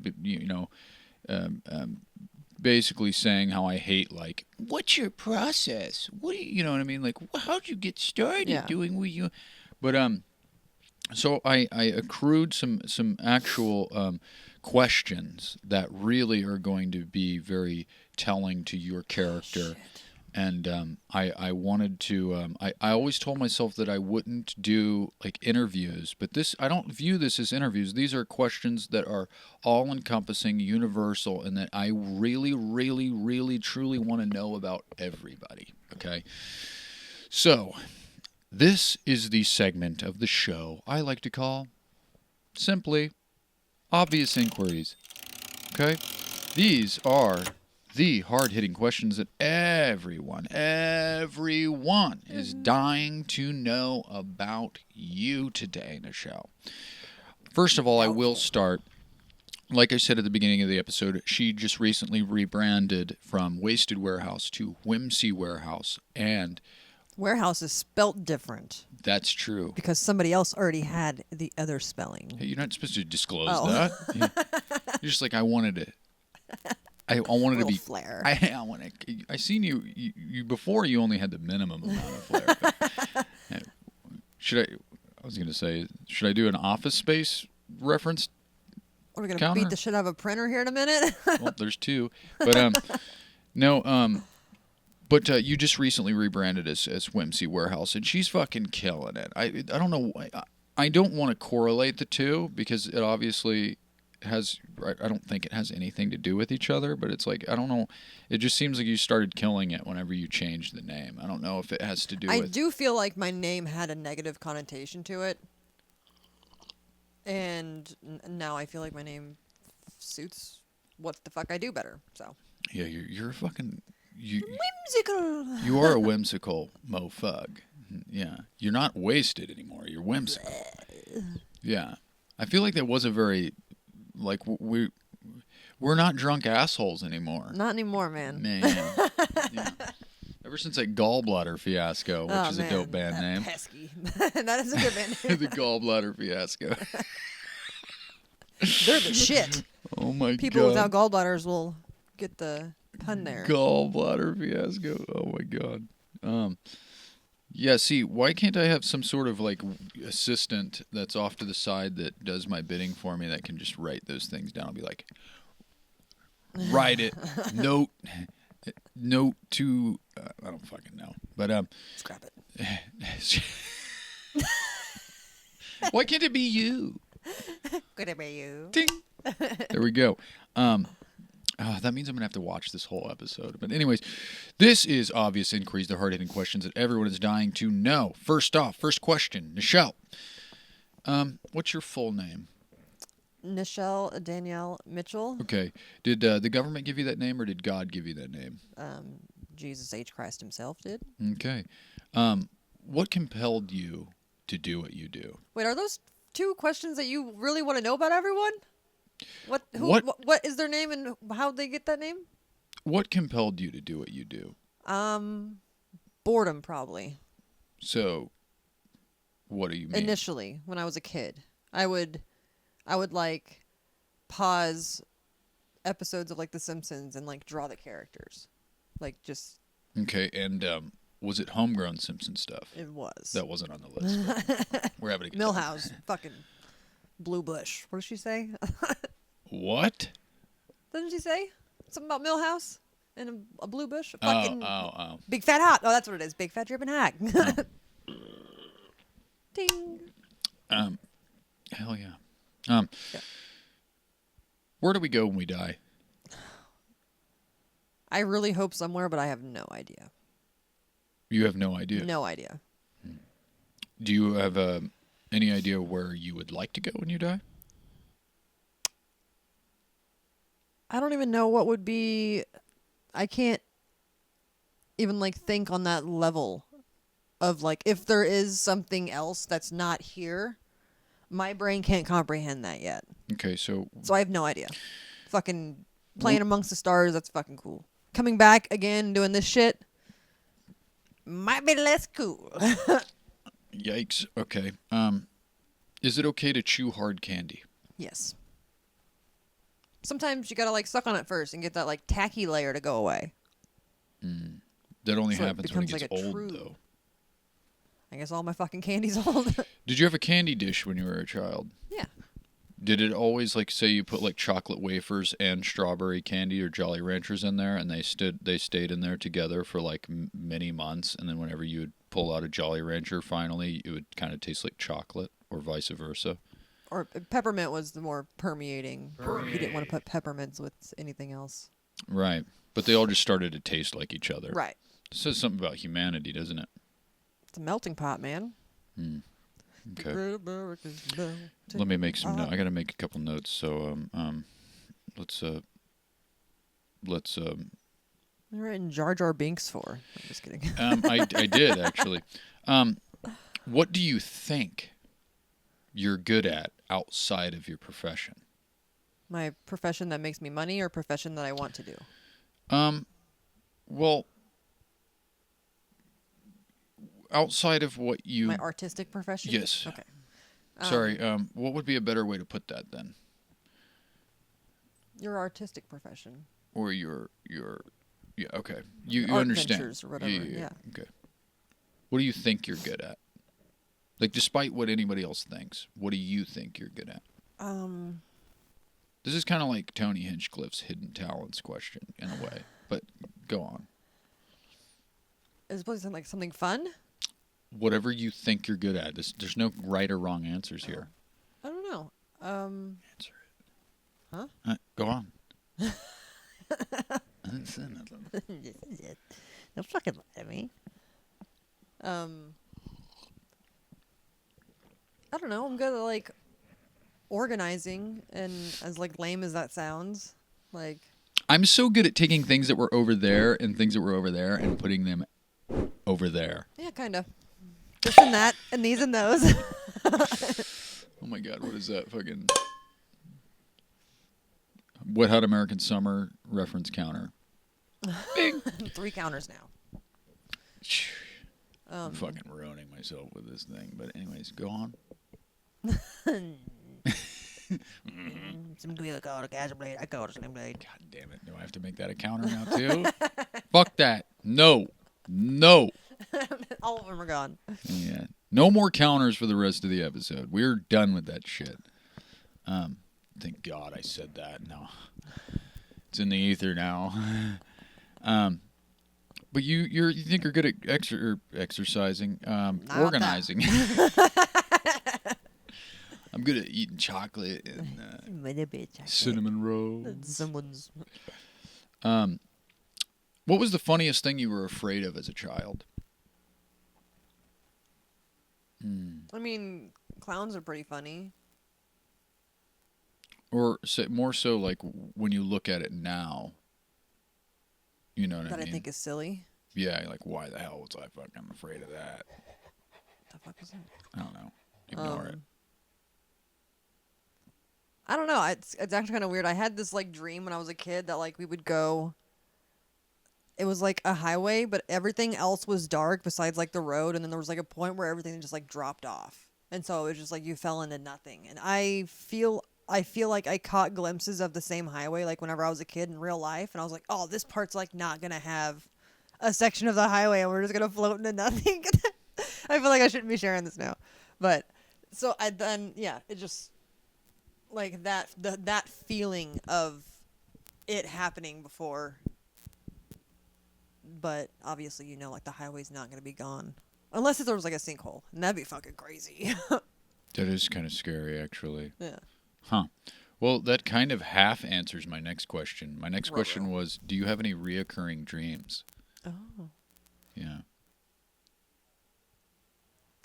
basically saying how I hate, like, what's your process? What do you know what I mean? Like, how'd you get started doing what you? But so I accrued some actual questions that really are going to be very telling to your character. And I wanted to. I always told myself that I wouldn't do like interviews, but I don't view this as interviews. These are questions that are all-encompassing, universal, and that I really, really, really, truly want to know about everybody. Okay, so this is the segment of the show I like to call simply Obvious Inquiries. Okay, these are the hard-hitting questions that everyone is dying to know about you today, Nichelle. First of all, I will start. Like I said at the beginning of the episode, she just recently rebranded from Wasted Warehouse to Whimsy Warehouse, and Warehouse is spelt different that's true. because somebody else already had the other spelling. Hey, you're not supposed to disclose Oh. that. You're just like, I wanted it. I wanted to Little be flair. I want to. I seen you before. You only had the minimum amount of flair. But, should I? I was gonna say, should I do an Office Space reference? Are we gonna Counter? beat the shit out of a printer here in a minute? Well, there's two, but no, but you just recently rebranded as Whimsy Warehouse, and she's fucking killing it. I don't know. I don't want to correlate the two because it obviously has. I don't think it has anything to do with each other, but it's like I don't know. It just seems like you started killing it whenever you changed the name. I don't know if it has to do I with. do feel like my name had a negative connotation to it, and now I feel like my name suits what the fuck I do better. So Yeah, you're a fucking. whimsical. You are a whimsical mofug. Yeah. You're not wasted anymore. You're whimsical. Yeah. I feel like that was a very, like, we're not drunk assholes anymore. Not anymore, man. Man. Yeah. Ever since that Gallbladder Fiasco, which is a dope band name. Pesky. That is a good band name. The Gallbladder Fiasco. They're the shit. Oh my People God. without gallbladders will get the pun there. Gallbladder Fiasco. Oh my God. Yeah, see, why can't I have some sort of like assistant that's off to the side that does my bidding for me that can just write those things down? I'll be like, write it, note to, I don't fucking know, but Scrap it. why can't it be you? Could it be you? Ding. There we go. That means I'm going to have to watch this whole episode. But anyways, this is obvious inquiries, the hard-hitting questions that everyone is dying to know. First off, first question, Nichelle. What's your full name? Nichelle Danielle Mitchell. Okay. Did the government give you that name or did God give you that name? Jesus H. Christ himself did. Okay. What compelled you to do what you do? Wait, are those two questions that you really want to know about everyone? What is their name and how'd they get that name? What compelled you to do what you do? Boredom, probably. So, what do you mean? Initially, when I was a kid, I would like pause episodes of like The Simpsons and like draw the characters, like just. Okay, and was it homegrown Simpson stuff? It was. That wasn't on the list. But we're having a good time. Millhouse, fucking Blue Bush. What did she say? What? Didn't she say something about Millhouse and a blue bush? Oh. Big fat hot. Oh, that's what it is. Big fat dripping hack. Ding. Hell yeah. Yeah. Where do we go when we die? I really hope somewhere, but I have no idea. You have no idea. No idea. Do you have any idea where you would like to go when you die? I don't even know what would be. I can't even like think on that level of like if there is something else that's not here. My brain can't comprehend that yet. Okay, so I have no idea. Fucking playing amongst the stars, that's fucking cool. Coming back again, doing this shit, might be less cool. yikes. Okay. Is it okay to chew hard candy? Yes. Sometimes you gotta like suck on it first and get that like tacky layer to go away. That only So it happens when it becomes gets like a old, true- though. I guess all my fucking candy's old. Did you have a candy dish when you were a child? Yeah. Did it always like say you put like chocolate wafers and strawberry candy or Jolly Ranchers in there, and they stayed in there together for like many months, and then whenever you would pull out a Jolly Rancher, finally it would kind of taste like chocolate, or vice versa. Or peppermint was the more permeating. You didn't want to put peppermints with anything else. Right, but they all just started to taste like each other. Right. It says something about humanity, doesn't it? It's a melting pot, man. Okay. Great America's melting Let me make some. pot. I gotta make a couple notes. So let's You're writing Jar Jar Binks for. I'm just kidding. I did actually. What do you think you're good at outside of your profession. My profession that makes me money or profession that I want to do? Well, outside of what you... My artistic profession? Yes. Okay. Sorry, what would be a better way to put that then? Your artistic profession. Or your yeah, okay. You Art understand. ventures or whatever, yeah. Okay. What do you think you're good at? Like, despite what anybody else thinks, what do you think you're good at? This is kind of like Tony Hinchcliffe's hidden talents question, in a way. But go on. Is it supposed to sound like something fun? Whatever you think you're good at. There's no right or wrong answers here. I don't know. Answer it. Huh? Go on. I didn't say nothing. Don't fucking lie to me. I don't know. I'm good at like organizing, and as like lame as that sounds, like I'm so good at taking things that were over there and things that were over there and putting them over there. yeah, kind of. This and that, and these and those. Oh my God, what is that fucking Wet Hot American Summer reference counter? Bing. 3 counters now. I'm fucking ruining myself with this thing. But anyways, go on. Some people call it a gas blade. I call it a sling blade. God damn it. Do I have to make that a counter now too? Fuck that. No. All of them are gone. Yeah. No more counters for the rest of the episode. We're done with that shit. Thank God I said that. No. It's in the ether now. But you think you're good at exercising, organizing. I'm good at eating chocolate and cinnamon rolls. Someone's. What was the funniest thing you were afraid of as a child? I mean, clowns are pretty funny. Or more so like when you look at it now. You know what I mean? That I think is silly. Yeah, like why the hell was I fucking afraid of that? The fuck is that? I don't know. Ignore it. I don't know. It's actually kind of weird. I had this like dream when I was a kid that like we would go. It was like a highway, but everything else was dark besides like the road, and then there was like a point where everything just like dropped off, and so it was just like you fell into nothing. And I feel like I caught glimpses of the same highway like whenever I was a kid in real life, and I was like, oh, this part's like not gonna have a section of the highway, and we're just gonna float into nothing. I feel like I shouldn't be sharing this now, but so it just like that feeling of it happening before. But obviously, you know, like the highway's not going to be gone. Unless there was like a sinkhole. And that'd be fucking crazy. That is kind of scary, actually. Yeah. Huh. Well, that kind of half answers my next question. My next question was, do you have any reoccurring dreams? Oh. Yeah.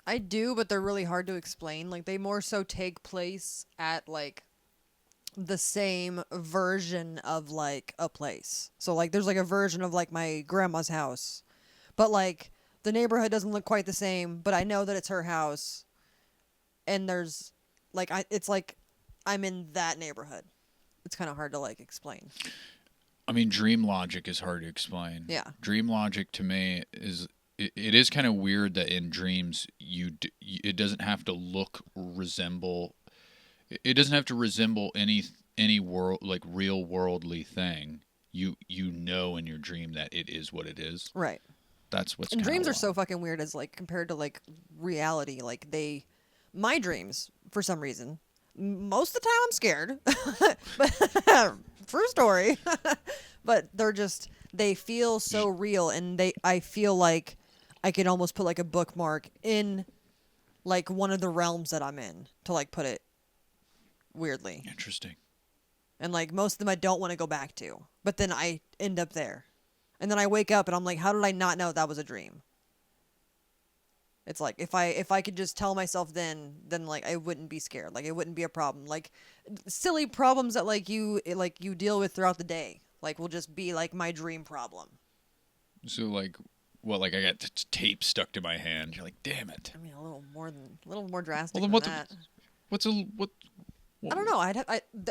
I do, but they're really hard to explain. Like, they more so take place at, like, the same version of, like, a place. So, like, there's, like, a version of, like, my grandma's house. But, like, the neighborhood doesn't look quite the same, but I know that it's her house. And there's, like, it's like I'm in that neighborhood. It's kind of hard to, like, explain. I mean, dream logic is hard to explain. Yeah. Dream logic, to me, is... It is kind of weird that in dreams it doesn't have to resemble. It doesn't have to resemble any world, like real worldly thing. You know in your dream that it is what it is. Right. That's what's. And dreams wild. are so fucking weird as like compared to like reality. Like my dreams for some reason. Most of the time I'm scared. But true story. But they feel so real, and I feel like I could almost put like a bookmark in like one of the realms that I'm in, to like put it weirdly. Interesting. And like most of them I don't want to go back to, but then I end up there. And then I wake up and I'm like, how did I not know that was a dream? It's like if I could just tell myself then like I wouldn't be scared. Like it wouldn't be a problem. Like silly problems that like you deal with throughout the day, like will just be like my dream problem. So like, what? Like I got tape stuck to my hand. You're like, damn it. I mean, a little more drastic Well, then than that. What's a what? I don't know.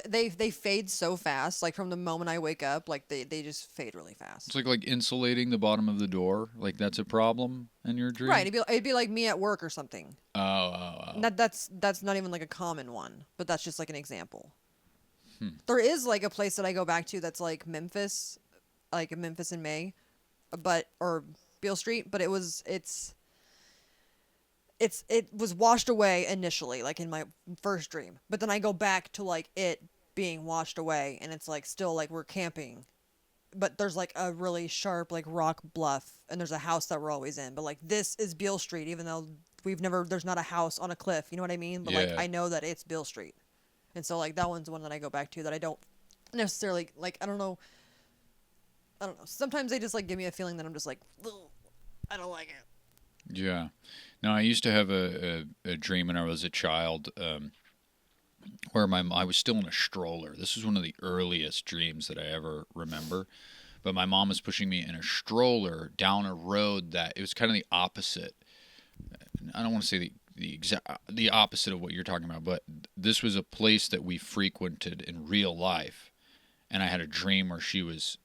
They fade so fast. Like from the moment I wake up, like they just fade really fast. It's like insulating the bottom of the door. Like that's a problem in your dream. Right. It'd be like me at work or something. Oh. That's not even like a common one, but that's just like an example. There is like a place that I go back to that's like Memphis in May, or Beale Street, but it was washed away initially, like in my first dream. But then I go back to like it being washed away, and it's like still like we're camping, but there's like a really sharp like rock bluff, and there's a house that we're always in. But like this is Beale Street, even though there's not a house on a cliff. You know what I mean? But like I know that it's Beale Street, and so like that one's the one that I go back to that I don't necessarily like. I don't know. Sometimes they just like give me a feeling that I'm just like, I don't like it. Yeah. No, I used to have a dream when I was a child where I was still in a stroller. This was one of the earliest dreams that I ever remember. But my mom was pushing me in a stroller down a road that it was kind of the opposite. I don't want to say the opposite of what you're talking about, but this was a place that we frequented in real life. And I had a dream where she was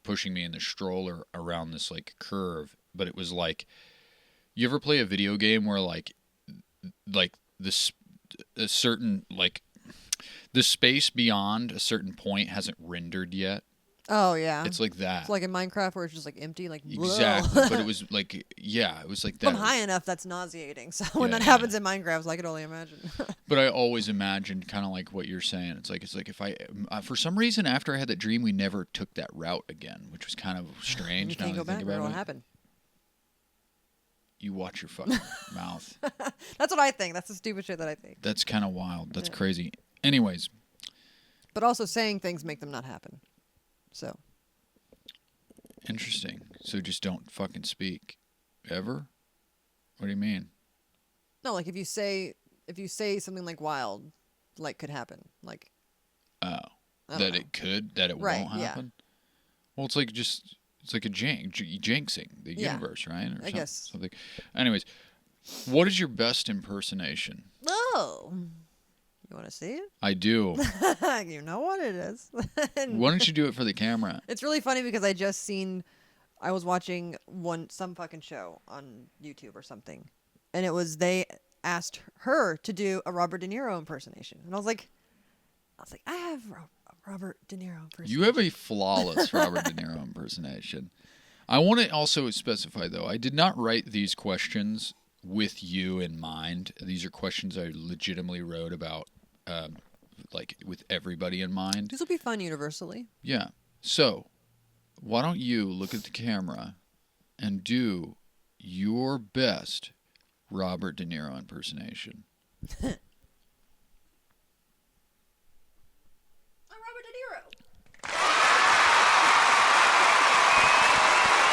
pushing me in the stroller around this like curve, but it was like, you ever play a video game where like this a certain like the space beyond a certain point hasn't rendered yet? Oh yeah, it's like that. It's like in Minecraft where it's just like empty, like exactly. But it was like it was like that. If I'm high enough, that's nauseating. So when that happens in Minecraft, I can only imagine. But I always imagined kind of like what you're saying. It's like if I for some reason after I had that dream, we never took that route again, which was kind of strange. You can't go back. What happened? You watch your fucking mouth. That's what I think. That's the stupid shit that I think. That's kind of wild. That's crazy. Anyways. But also saying things make them not happen. So. Interesting. So just don't fucking speak. Ever? What do you mean? No, like if you say something like wild, like could happen. Like. Oh. That it won't happen? Yeah. Well, it's like a jinxing the universe, right? Or I guess. Something. Anyways, what is your best impersonation? Oh. You want to see it? I do. You know what it is. Why don't you do it for the camera? It's really funny because I was watching some fucking show on YouTube or something, and they asked her to do a Robert De Niro impersonation, and I was like, I have a Robert De Niro impersonation. You have a flawless Robert De Niro impersonation. I want to also specify, though, I did not write these questions with you in mind. These are questions I legitimately wrote about, like, with everybody in mind. This will be fun universally. Yeah. So, why don't you look at the camera and do your best Robert De Niro impersonation?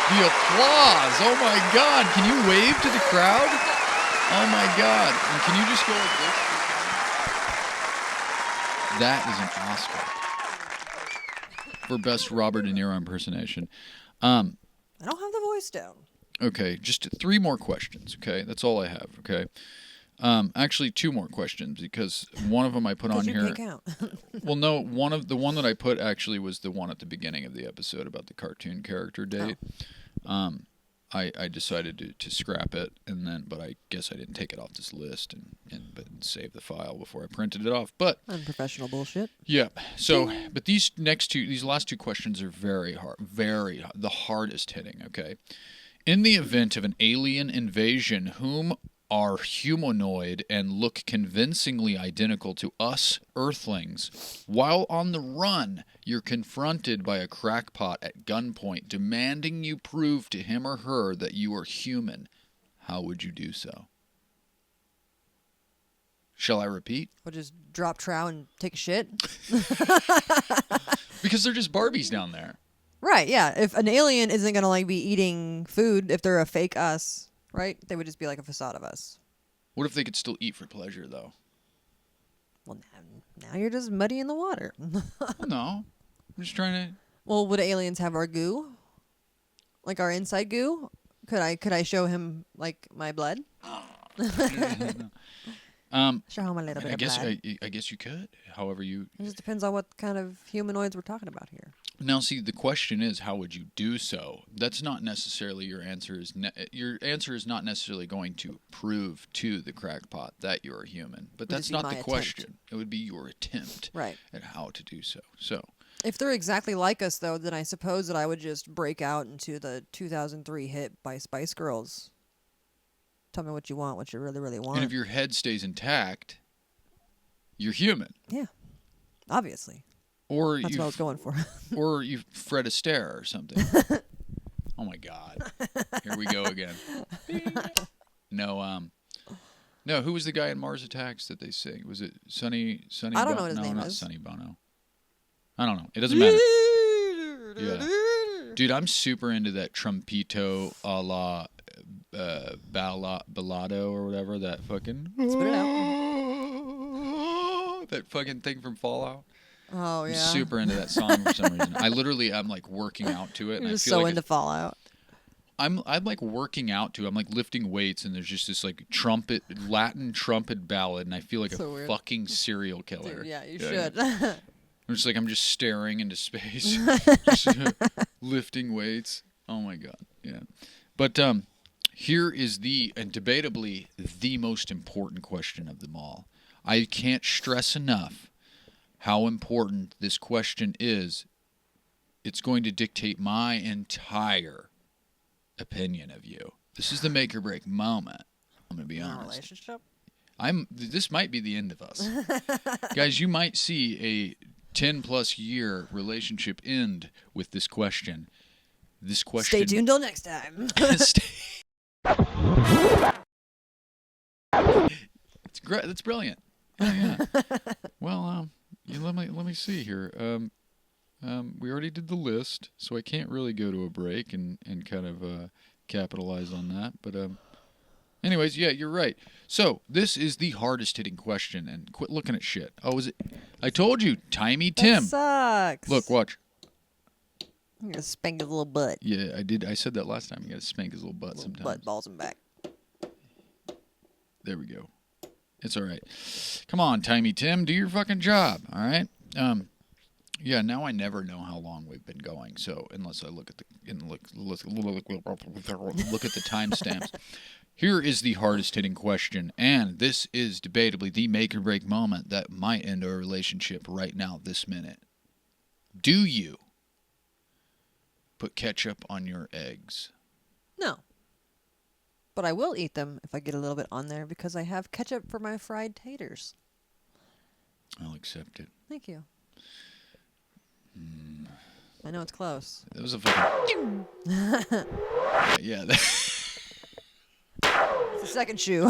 The applause! Oh my God! Can you wave to the crowd? Oh my God! And can you just go like this? That is an Oscar for best Robert De Niro impersonation. I don't have the voice down. Okay, just 3 more questions. Okay, that's all I have. Okay, actually 2 more questions because one of them I put on here. Can't count. Well, no, the one that I put actually was the one at the beginning of the episode about the cartoon character date. Oh. I decided to scrap it, but I guess I didn't take it off this list but save the file before I printed it off. But unprofessional bullshit. Yeah. So, but these last 2 questions are very hard, the hardest hitting. Okay. In the event of an alien invasion, whom are humanoid and look convincingly identical to us Earthlings, while on the run, you're confronted by a crackpot at gunpoint demanding you prove to him or her that you are human. How would you do so? Shall I repeat? Or just drop trow and take a shit? Because they're just Barbies down there. Right, yeah. If an alien isn't going to like be eating food, if they're a fake us, right? They would just be like a facade of us. What if they could still eat for pleasure, though? Well, now you're just muddying the water. Well, no. I'm just trying to... Well, would aliens have our goo? Like our inside goo? Could I show him, like, my blood? Show him a little bit I of guess blood. I guess you could. However you. It just depends on what kind of humanoids we're talking about here. Now, see, the question is, how would you do so? That's not necessarily your answer. Your answer is not necessarily going to prove to the crackpot that you're a human. But that's not the question. It would be your attempt at how to do so. So, if they're exactly like us, though, then I suppose that I would just break out into the 2003 hit by Spice Girls. Tell me what you want, what you really, really want. And if your head stays intact, you're human. Yeah, obviously. Or that's what I was going for. Or you Fred Astaire or something. Oh my God! Here we go again. No, who was the guy in Mars Attacks that they sing? Was it Sonny? I don't know what his name is. No, not Sonny Bono. I don't know. It doesn't matter. Yeah, dude, I'm super into that trumpito a la ballado or whatever. That fucking spit it out. That fucking thing from Fallout. Oh yeah. I'm super into that song for some reason. I'm like working out to it. You're and just I feel so like into Fallout. I'm like working out to. I'm like lifting weights, and there's just this like Latin trumpet ballad, and I feel like so a fucking serial killer. Dude, yeah, you should. I'm just staring into space, just lifting weights. Oh my God, yeah. But here is and debatably the most important question of them all. I can't stress enough how important this question is. It's going to dictate my entire opinion of you. This is the make or break moment. I'm going to be honest. Relationship? This might be the end of us. Guys, you might see a 10+ year relationship end with this question. This question. Stay tuned till next time. It's great. That's brilliant. Oh, yeah. Well, let me see here. We already did the list, so I can't really go to a break and kind of capitalize on that. But anyways, yeah, you're right. So this is the hardest hitting question, and quit looking at shit. Oh, is it? I told you, Timey Tim. That sucks. Look, watch. I'm gonna spank his little butt. Yeah, I did. I said that last time. You gotta spank his little butt sometimes. Butt, balls, and back. There we go. It's all right. Come on, Timey Tim, do your fucking job. All right. Yeah. Now I never know how long we've been going. So unless I look at the look at the timestamps. Here is the hardest hitting question, and this is debatably the make or break moment that might end our relationship right now, this minute. Do you put ketchup on your eggs? No. But I will eat them if I get a little bit on there because I have ketchup for my fried taters. I'll accept it. Thank you. I know it's close. That was a fucking... Yeah. It's the second shoe.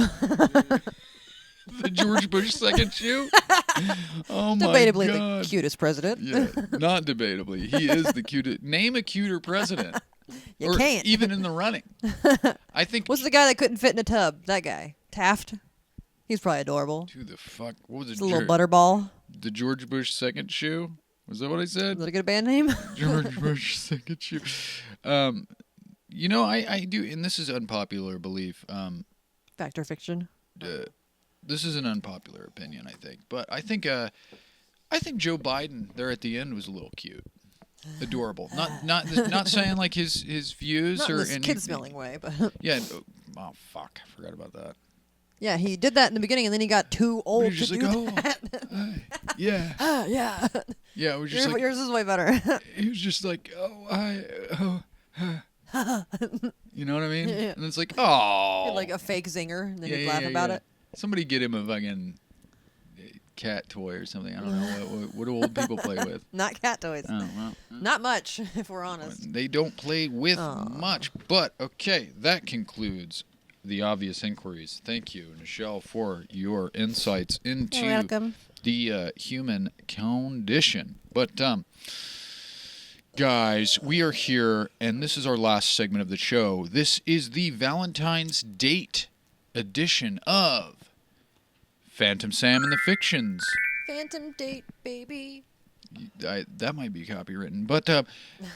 The George Bush second shoe? Oh my Debatably God. the cutest president. Yeah, not debatably. He is the cutest. Name a cuter president. You or can't. Even in the running. I think. What's the guy that couldn't fit in a tub? That guy. Taft? He's probably adorable. Who the fuck? What was it? It's a little butterball. The George Bush second shoe? Was that what I said? Is that a good band name? George Bush second shoe. You know, I do, and this is unpopular belief. Fact or fiction? This is an unpopular opinion, I think. But I think Joe Biden there at the end was a little cute. Adorable. Not saying like his views not or in this kid-smelling way, but yeah. Oh fuck, I forgot about that. Yeah, he did that in the beginning, and then he got too old to do that. Yeah. Yeah. Yeah, it was just like, yours is way better. He was just like, you know what I mean? Yeah. And it's like, oh, like a fake zinger, and then he'd laugh about it. Somebody get him a fucking cat toy or something. I don't know. What do old people play with? Not cat toys. Oh, well, not much, if we're honest. They don't play with much. But, okay, that concludes the obvious inquiries. Thank you, Nichelle, for your insights into the human condition. But, guys, we are here, and this is our last segment of the show. This is the Valentine's Date edition of Phantom Sam and the Fictions. Phantom Date, baby. That might be copywritten. But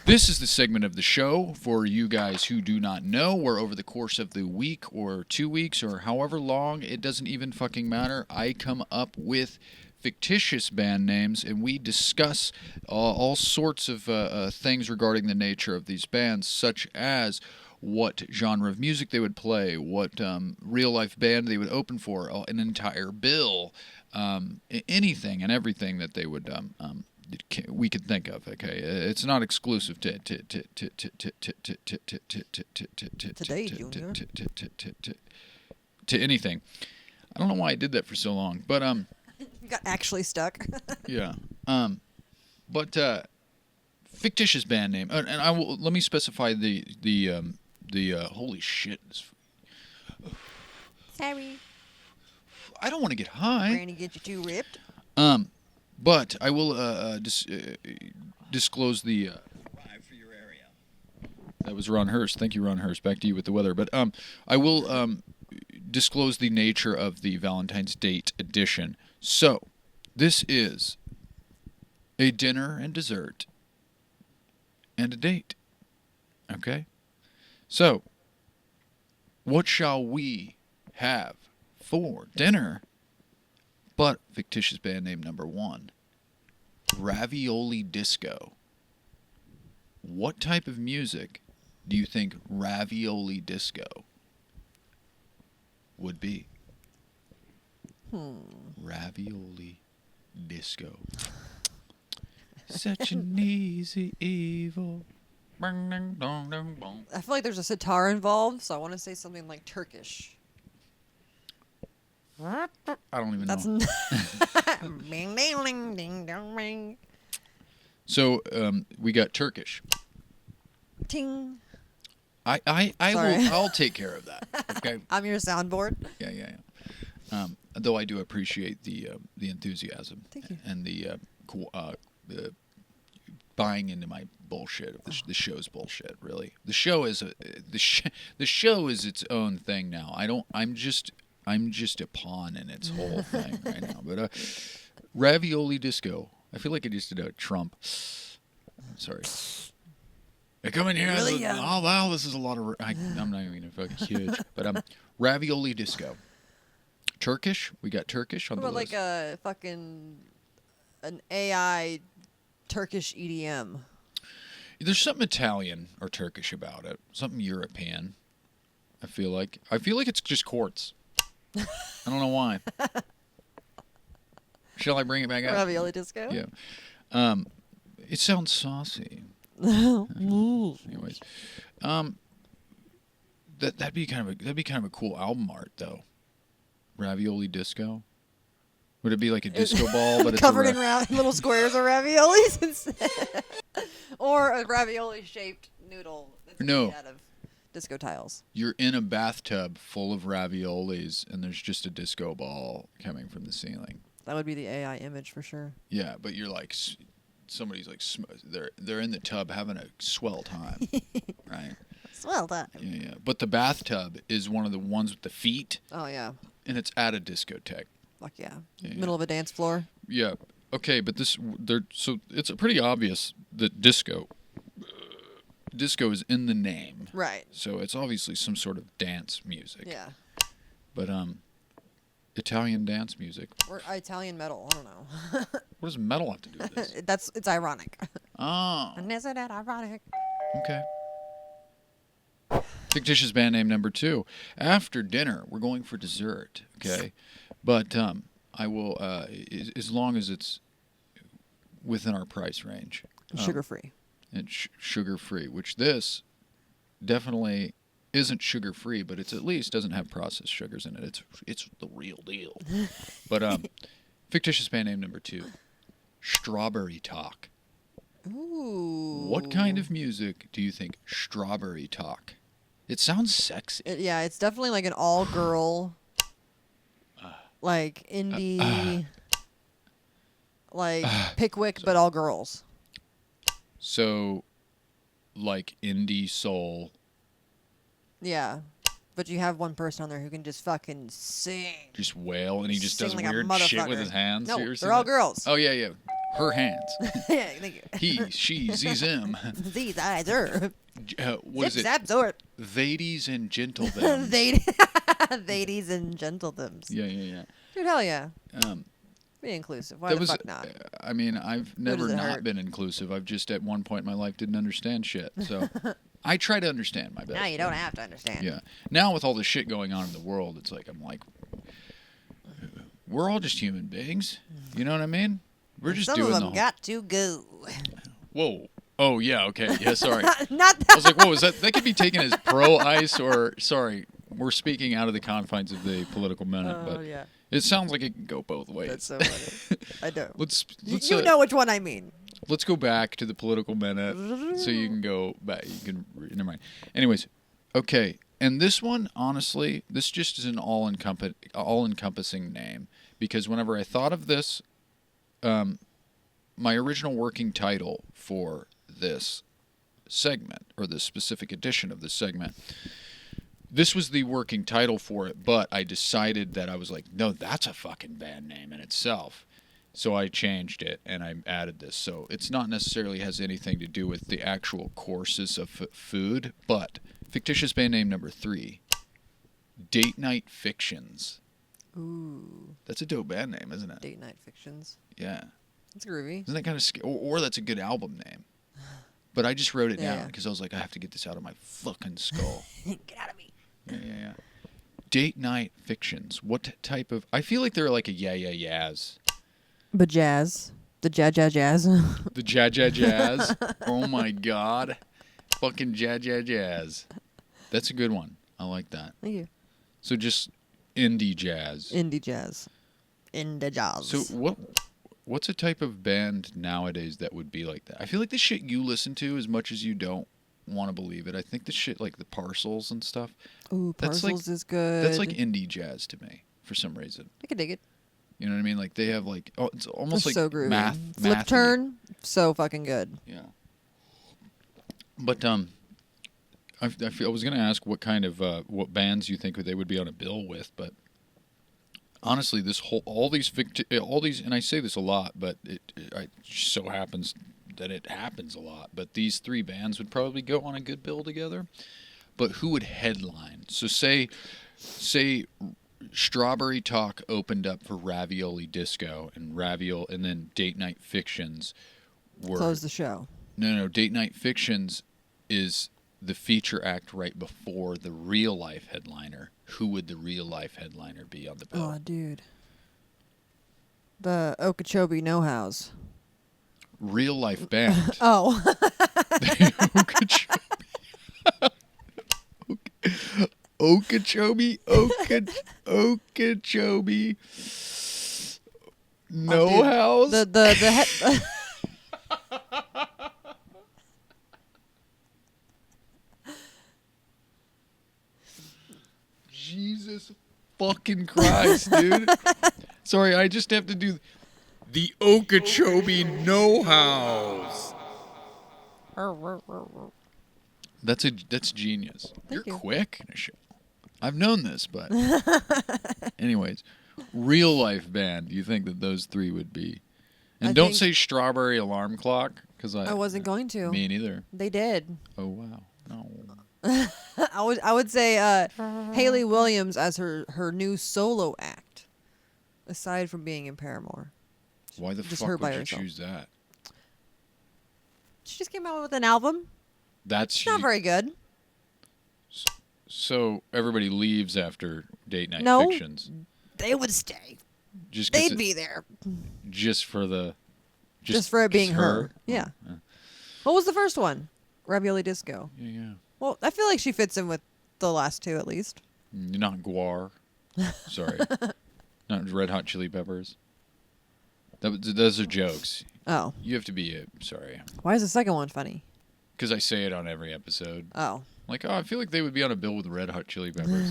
this is the segment of the show for you guys who do not know, where over the course of the week or 2 weeks or however long, it doesn't even fucking matter, I come up with fictitious band names and we discuss all sorts of things regarding the nature of these bands, such as what genre of music they would play, what real-life band they would open for, an entire bill, anything and everything that they would we could think of. Okay, it's not exclusive to anything. I don't know why I did that for so long, but You got actually stuck. yeah, but fictitious band name, and I will let me specify the holy shit. Sorry. I don't want to get high. Trying to get you too ripped. But I will disclose the Arrive for your area. that was Ron Hurst. Thank you, Ron Hurst. Back to you with the weather. But I will disclose the nature of the Valentine's Date edition. So, this is a dinner and dessert and a date. Okay? So, what shall we have for dinner but fictitious band name number 1? Ravioli Disco. What type of music do you think Ravioli Disco would be? Ravioli Disco. Such an easy evil. I feel like there's a sitar involved, so I want to say something like Turkish. I don't even That's know. Bing, ding, ding, ding, dong, ring. So we got Turkish. Ting. I Sorry. will. I'll take care of that. Okay. I'm your soundboard. Yeah. Though I do appreciate the enthusiasm. Thank you. And the buying into my bullshit. Of the show's bullshit. Really, the show is the show is its own thing now. I'm just a pawn in its whole thing right now. But Ravioli Disco. I feel like I just did a Trump. Sorry. I come in here. Really, oh wow, this is a lot of. I'm not even fucking huge. But Ravioli Disco. Turkish. We got Turkish on What the about list. like a fucking an AI Turkish EDM? There's something Italian or Turkish about it. Something European. I feel like it's just quartz. I don't know why. Shall I bring it back up? Ravioli disco. Yeah. It sounds saucy. Anyways, that'd be kind of a cool album art though. Ravioli Disco. Would it be like a disco ball, but it's covered in little squares of raviolis instead, or a ravioli-shaped noodle that's No. made out of disco tiles? You're in a bathtub full of raviolis, and there's just a disco ball coming from the ceiling. That would be the AI image for sure. Yeah, but you're like, somebody's like, they're in the tub having a swell time, right? Well done. Yeah. But the bathtub is one of the ones with the feet, Oh yeah. and it's at a discotheque. Fuck yeah. Yeah. Middle of a dance floor. Yeah. Okay, but so it's pretty obvious that disco is in the name. Right. So it's obviously some sort of dance music. Yeah. But Italian dance music. Or Italian metal. I don't know. What does metal have to do with this? It's ironic. Oh, And isn't that ironic? okay. Fictitious band name number 2. After dinner, we're going for dessert. Okay, but I will as long as it's within our price range. Sugar free. It's sugar free, which this definitely isn't sugar free, but it's at least doesn't have processed sugars in it. It's the real deal. But fictitious band name number 2, Strawberry Talk. Ooh. What kind of music do you think Strawberry Talk? It sounds sexy. Yeah, it's definitely like an all-girl, like indie, like Pickwick, but all girls. So, like indie soul. Yeah, but you have one person on there who can just fucking sing. Just wail, and he just does Sing like a weird shit with motherfucker. his hands. No, You ever seen they're all that? girls. Oh yeah. her hands. Yeah, thank you. He, she, ze, them. These eyes are. What is it? Absorb. Ladies and gentlemen. Ladies and gentlemen. Yeah. Dude, hell yeah. Um, Be inclusive. Why the fuck not? I mean, I've never does it not hurt? been inclusive. I've just at one point in my life didn't understand shit. So I try to understand my best. Now you don't have to understand. Yeah. Now with all the shit going on in the world, it's like I'm like, we're all just human beings. You know what I mean? We're just Some doing of the them whole. got to go. Whoa. Oh yeah. Okay. Yeah. Sorry. Not I was like, whoa. Is that could be taken as pro ICE or sorry? We're speaking out of the confines of the political minute, but yeah. it sounds like it can go both ways. That's so funny. I know. Let's You know which one I mean. Let's go back to the political minute so you can go back. You can never mind. Anyways, okay. And this one, honestly, this just is an all-encompassing name because whenever I thought of this, my original working title for this segment or this specific edition of this segment, this was the working title for it, but I decided that I was like, no, that's a fucking band name in itself. So I changed it and I added this. So it's not necessarily has anything to do with the actual courses of food, but fictitious band name number 3, Date Night Fictions. Ooh. That's a dope band name, isn't it? Date Night Fictions. Yeah. It's groovy. Isn't that kind of or that's a good album name. But I just wrote it Yeah. down because I was like, I have to get this out of my fucking skull. Get out of me. Yeah. Date Night Fictions. What type of... I feel like they're like a yeah-yeah-yeahs. But jazz. The jazz. The jazz. Oh my god. Fucking jazz. That's a good one. I like that. Thank you. So just indie jazz. Indie jazz. Indie jazz. So what's a type of band nowadays that would be like that? I feel like the shit you listen to as much as you don't want to believe it. I think the shit like the Parcels and stuff. Ooh, that's Parcels like, is good. That's like indie jazz to me for some reason. I can dig it. You know what I mean? Like they have like it's almost It's like so groovy. math. Flip turn, so fucking good. Yeah. But I was gonna ask what kind of what bands you think they would be on a bill with, but honestly, all these, and I say this a lot, but it just so happens that it happens a lot. But these 3 bands would probably go on a good bill together. But who would headline? So say Strawberry Talk opened up for Ravioli Disco, and then Date Night Fictions were Close the show. No, Date Night Fictions is the feature act right before the real life headliner. Who would the real life headliner be on the bill? Oh, dude. The Okeechobee Know-Hows. Real life band. Oh. Okeechobee. No house. The Jesus fucking Christ, dude. Sorry, I just have to do the Okeechobee Know-Hows. That's genius. You're you. quick, Nichelle. I've known this, but anyways, real life band. You think that those 3 would be? And don't say Strawberry Alarm Clock because I wasn't going to. Me neither. They did. Oh wow, no. I would say Hayley Williams as her new solo act, aside from being in Paramore. Why the Just fuck her would by you herself. choose that? She just came out with an album. That's Not very good. So everybody leaves after Date Night No. Fictions. They would stay. Just 'cause They'd be there. Just for it being her. Yeah. Oh, What was the first one? Ravioli Disco. yeah. Well, I feel like she fits in with the last 2 at least. Not Guar. Sorry. Not Red Hot Chili Peppers. Those are jokes. Oh. You have to be sorry. Why is the second one funny? Because I say it on every episode. Oh. Like, I feel like they would be on a bill with Red Hot Chili Peppers.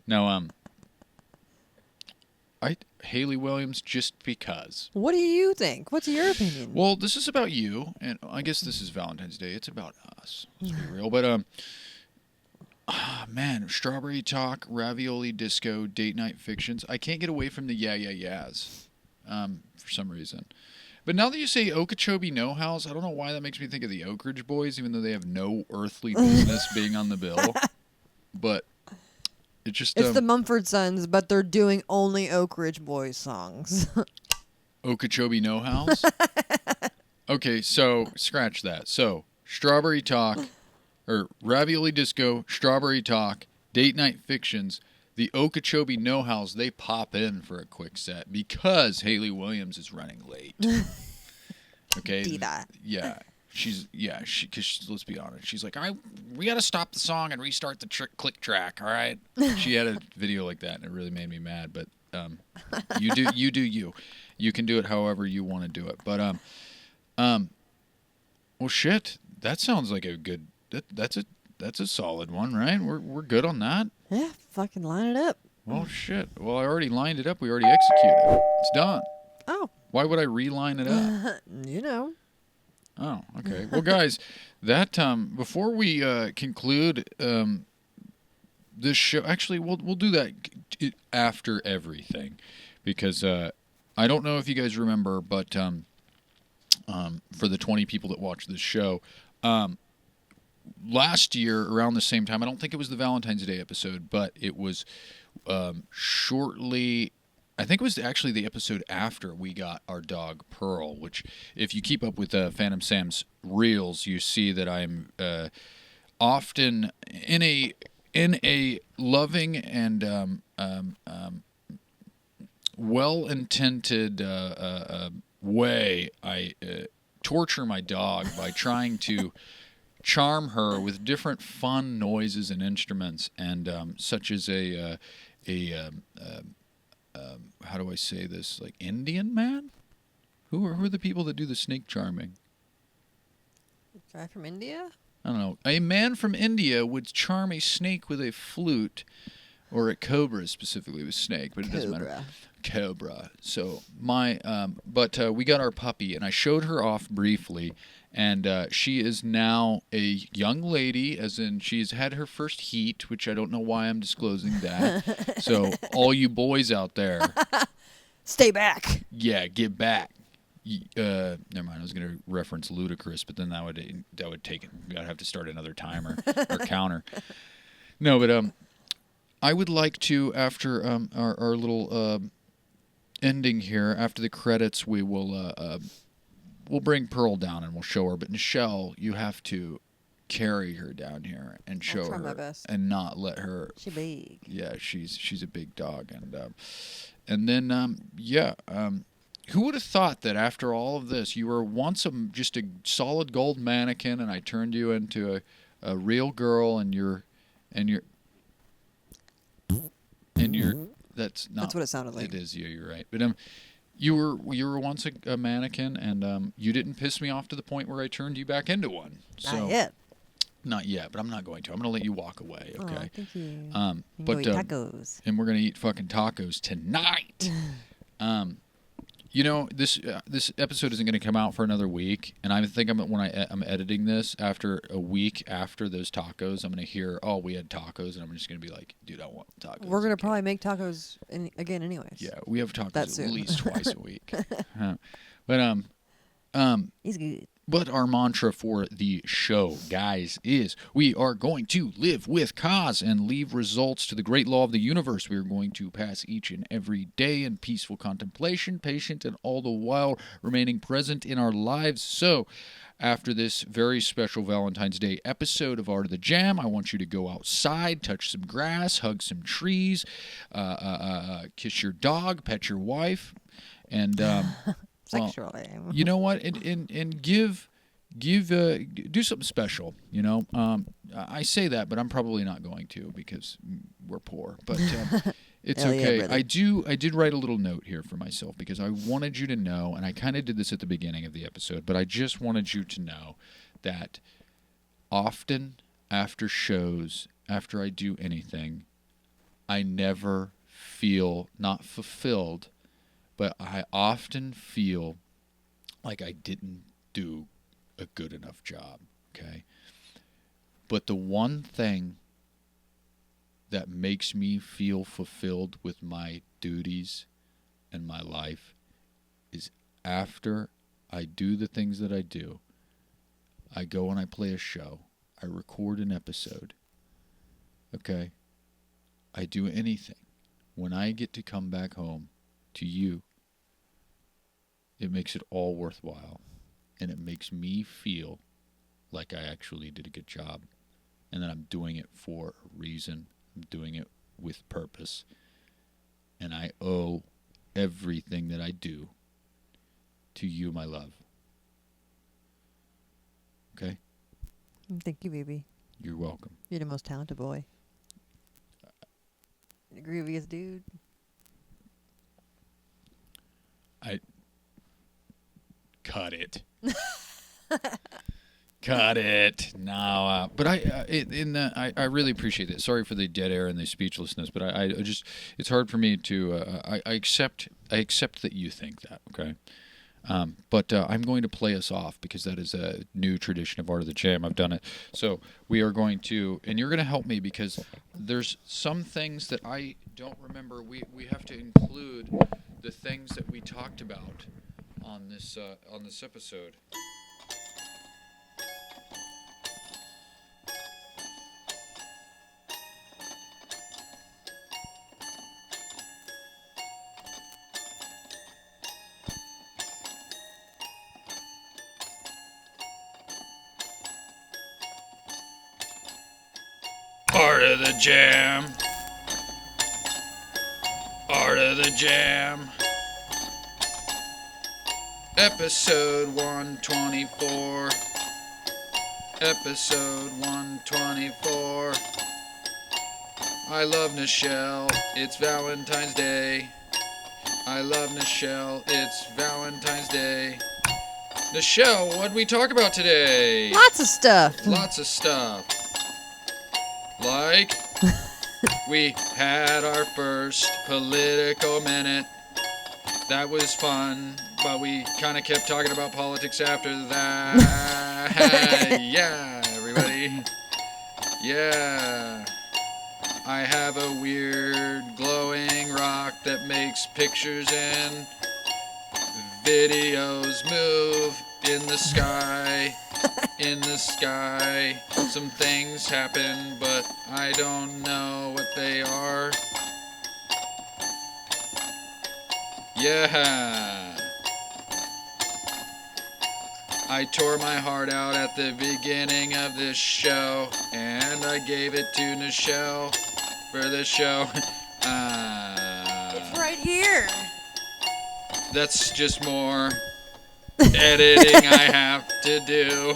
No, Hayley Williams just because. What do you think? What's your opinion? Well, this is about you, and I guess this is Valentine's Day. It's about us. Let's be real. But, man, Strawberry Talk, Ravioli Disco, Date Night Fictions. I can't get away from the yeah-yeah-yeahs for some reason. But now that you say Okeechobee No House, I don't know why that makes me think of the Oak Ridge Boys, even though they have no earthly business being on the bill. But it just It's the Mumford Sons, but they're doing only Oak Ridge Boys songs. Okeechobee No House. Okay, so scratch that. So Strawberry Talk, or Ravioli Disco, Strawberry Talk, Date Night Fictions, the Okeechobee No House, they pop in for a quick set because Haley Williams is running late. Okay. Diva. Yeah. Because let's be honest, she's like, we got to stop the song and restart the click track, all right? She had a video like that, and it really made me mad. But you do you. You can do it however you want to do it. But well, shit, that sounds like a good. That's a solid one, right? We're good on that. Yeah, fucking line it up. Well, shit. Well, I already lined it up. We already executed it. It's done. Oh. Why would I reline it up? You know. Oh, okay. Well, guys, that before we conclude this show, actually, we'll do that after everything, because I don't know if you guys remember, but for the 20 people that watch this show, last year around the same time, I don't think it was the Valentine's Day episode, but it was shortly. I think it was actually the episode after we got our dog Pearl, which, if you keep up with Phantom Sam's reels, you see that I'm often in a loving and well-intended way. I torture my dog by trying to charm her with different fun noises and instruments, and such as how do I say this? Like Indian man? Who are the people that do the snake charming? Guy from India? I don't know. A man from India would charm a snake with a flute, or a cobra specifically with snake, but it doesn't matter. Cobra. So but we got our puppy, and I showed her off briefly, and she is now a young lady, as in she's had her first heat, which I don't know why I'm disclosing that. So all you boys out there, stay back. Yeah, get back. Never mind. I was going to reference Ludacris, but then that would take it. I'd have to start another timer or counter. No, but I would like to, after our little ending here, after the credits, we will we'll bring Pearl down and we'll show her. But Nichelle, you have to carry her down here and show I'll try her, my best. and not let her. She's big. Yeah, she's a big dog, and then who would have thought that after all of this, you were once just a solid gold mannequin, and I turned you into a real girl, and you're that's not. That's what it sounded like. It is you. You're right, but you were once a mannequin, and you didn't piss me off to the point where I turned you back into one. Not yet. Not yet, but I'm not going to. I'm going to let you walk away, okay? Oh, thank you. But eat tacos. And we're going to eat fucking tacos tonight. You know, this episode isn't going to come out for another week, and I think I'm editing this after a week after those tacos, I'm going to hear, oh, we had tacos, and I'm just going to be like, dude, I want tacos. We're going to probably make tacos again anyways. Yeah, we have tacos That's at soon. least twice a week. But he's good. But our mantra for the show, guys, is we are going to live with cause and leave results to the great law of the universe. We are going to pass each and every day in peaceful contemplation, patient, and all the while remaining present in our lives. So, after this very special Valentine's Day episode of Art of the Jam, I want you to go outside, touch some grass, hug some trees, kiss your dog, pet your wife, and Sexually. well, you know what? And do something special. You know, I say that, but I'm probably not going to because we're poor. But it's okay. Yeah, I did write a little note here for myself because I wanted you to know, and I kind of did this at the beginning of the episode, but I just wanted you to know that often after shows, after I do anything, I never feel not fulfilled, but I often feel like I didn't do a good enough job, okay? But the one thing that makes me feel fulfilled with my duties and my life is after I do the things that I do. I go and I play a show. I record an episode. Okay? I do anything. When I get to come back home to you, it makes it all worthwhile. And it makes me feel like I actually did a good job. And that I'm doing it for a reason. I'm doing it with purpose. And I owe everything that I do to you, my love. Okay? Thank you, baby. You're welcome. You're the most talented boy. The grooviest dude. Cut it. Cut it. No, but I really appreciate it. Sorry for the dead air and the speechlessness, but I just, it's hard for me to I accept that you think that, okay? But I'm going to play us off because that is a new tradition of Art of the Jam. I've done it. So we are going to, and you're going to help me because there's some things that I don't remember. We have to include the things that we talked about on this episode. Art of the Jam. Art of the Jam. Episode 124. Episode 124. I love Nichelle. It's Valentine's Day. I love Nichelle. It's Valentine's Day. Nichelle, what'd we talk about today? Lots of stuff. Lots of stuff. Like, we had our first political minute. That was fun, but we kind of kept talking about politics after that. Yeah, everybody. Yeah. I have a weird glowing rock that makes pictures and videos move in the sky. In the sky, some things happen, but I don't know what they are. Yeah. I tore my heart out at the beginning of this show, and I gave it to Nichelle for the show. It's right here. That's just more editing I have to do.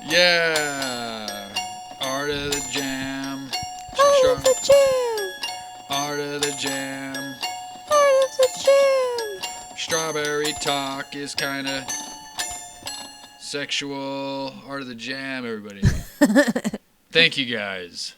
Yeah. Art of the Jam. Art of the Jam. Art of the Jam. Art of the Jam. Strawberry talk is kind of sexual. Art of the Jam, everybody. Thank you guys.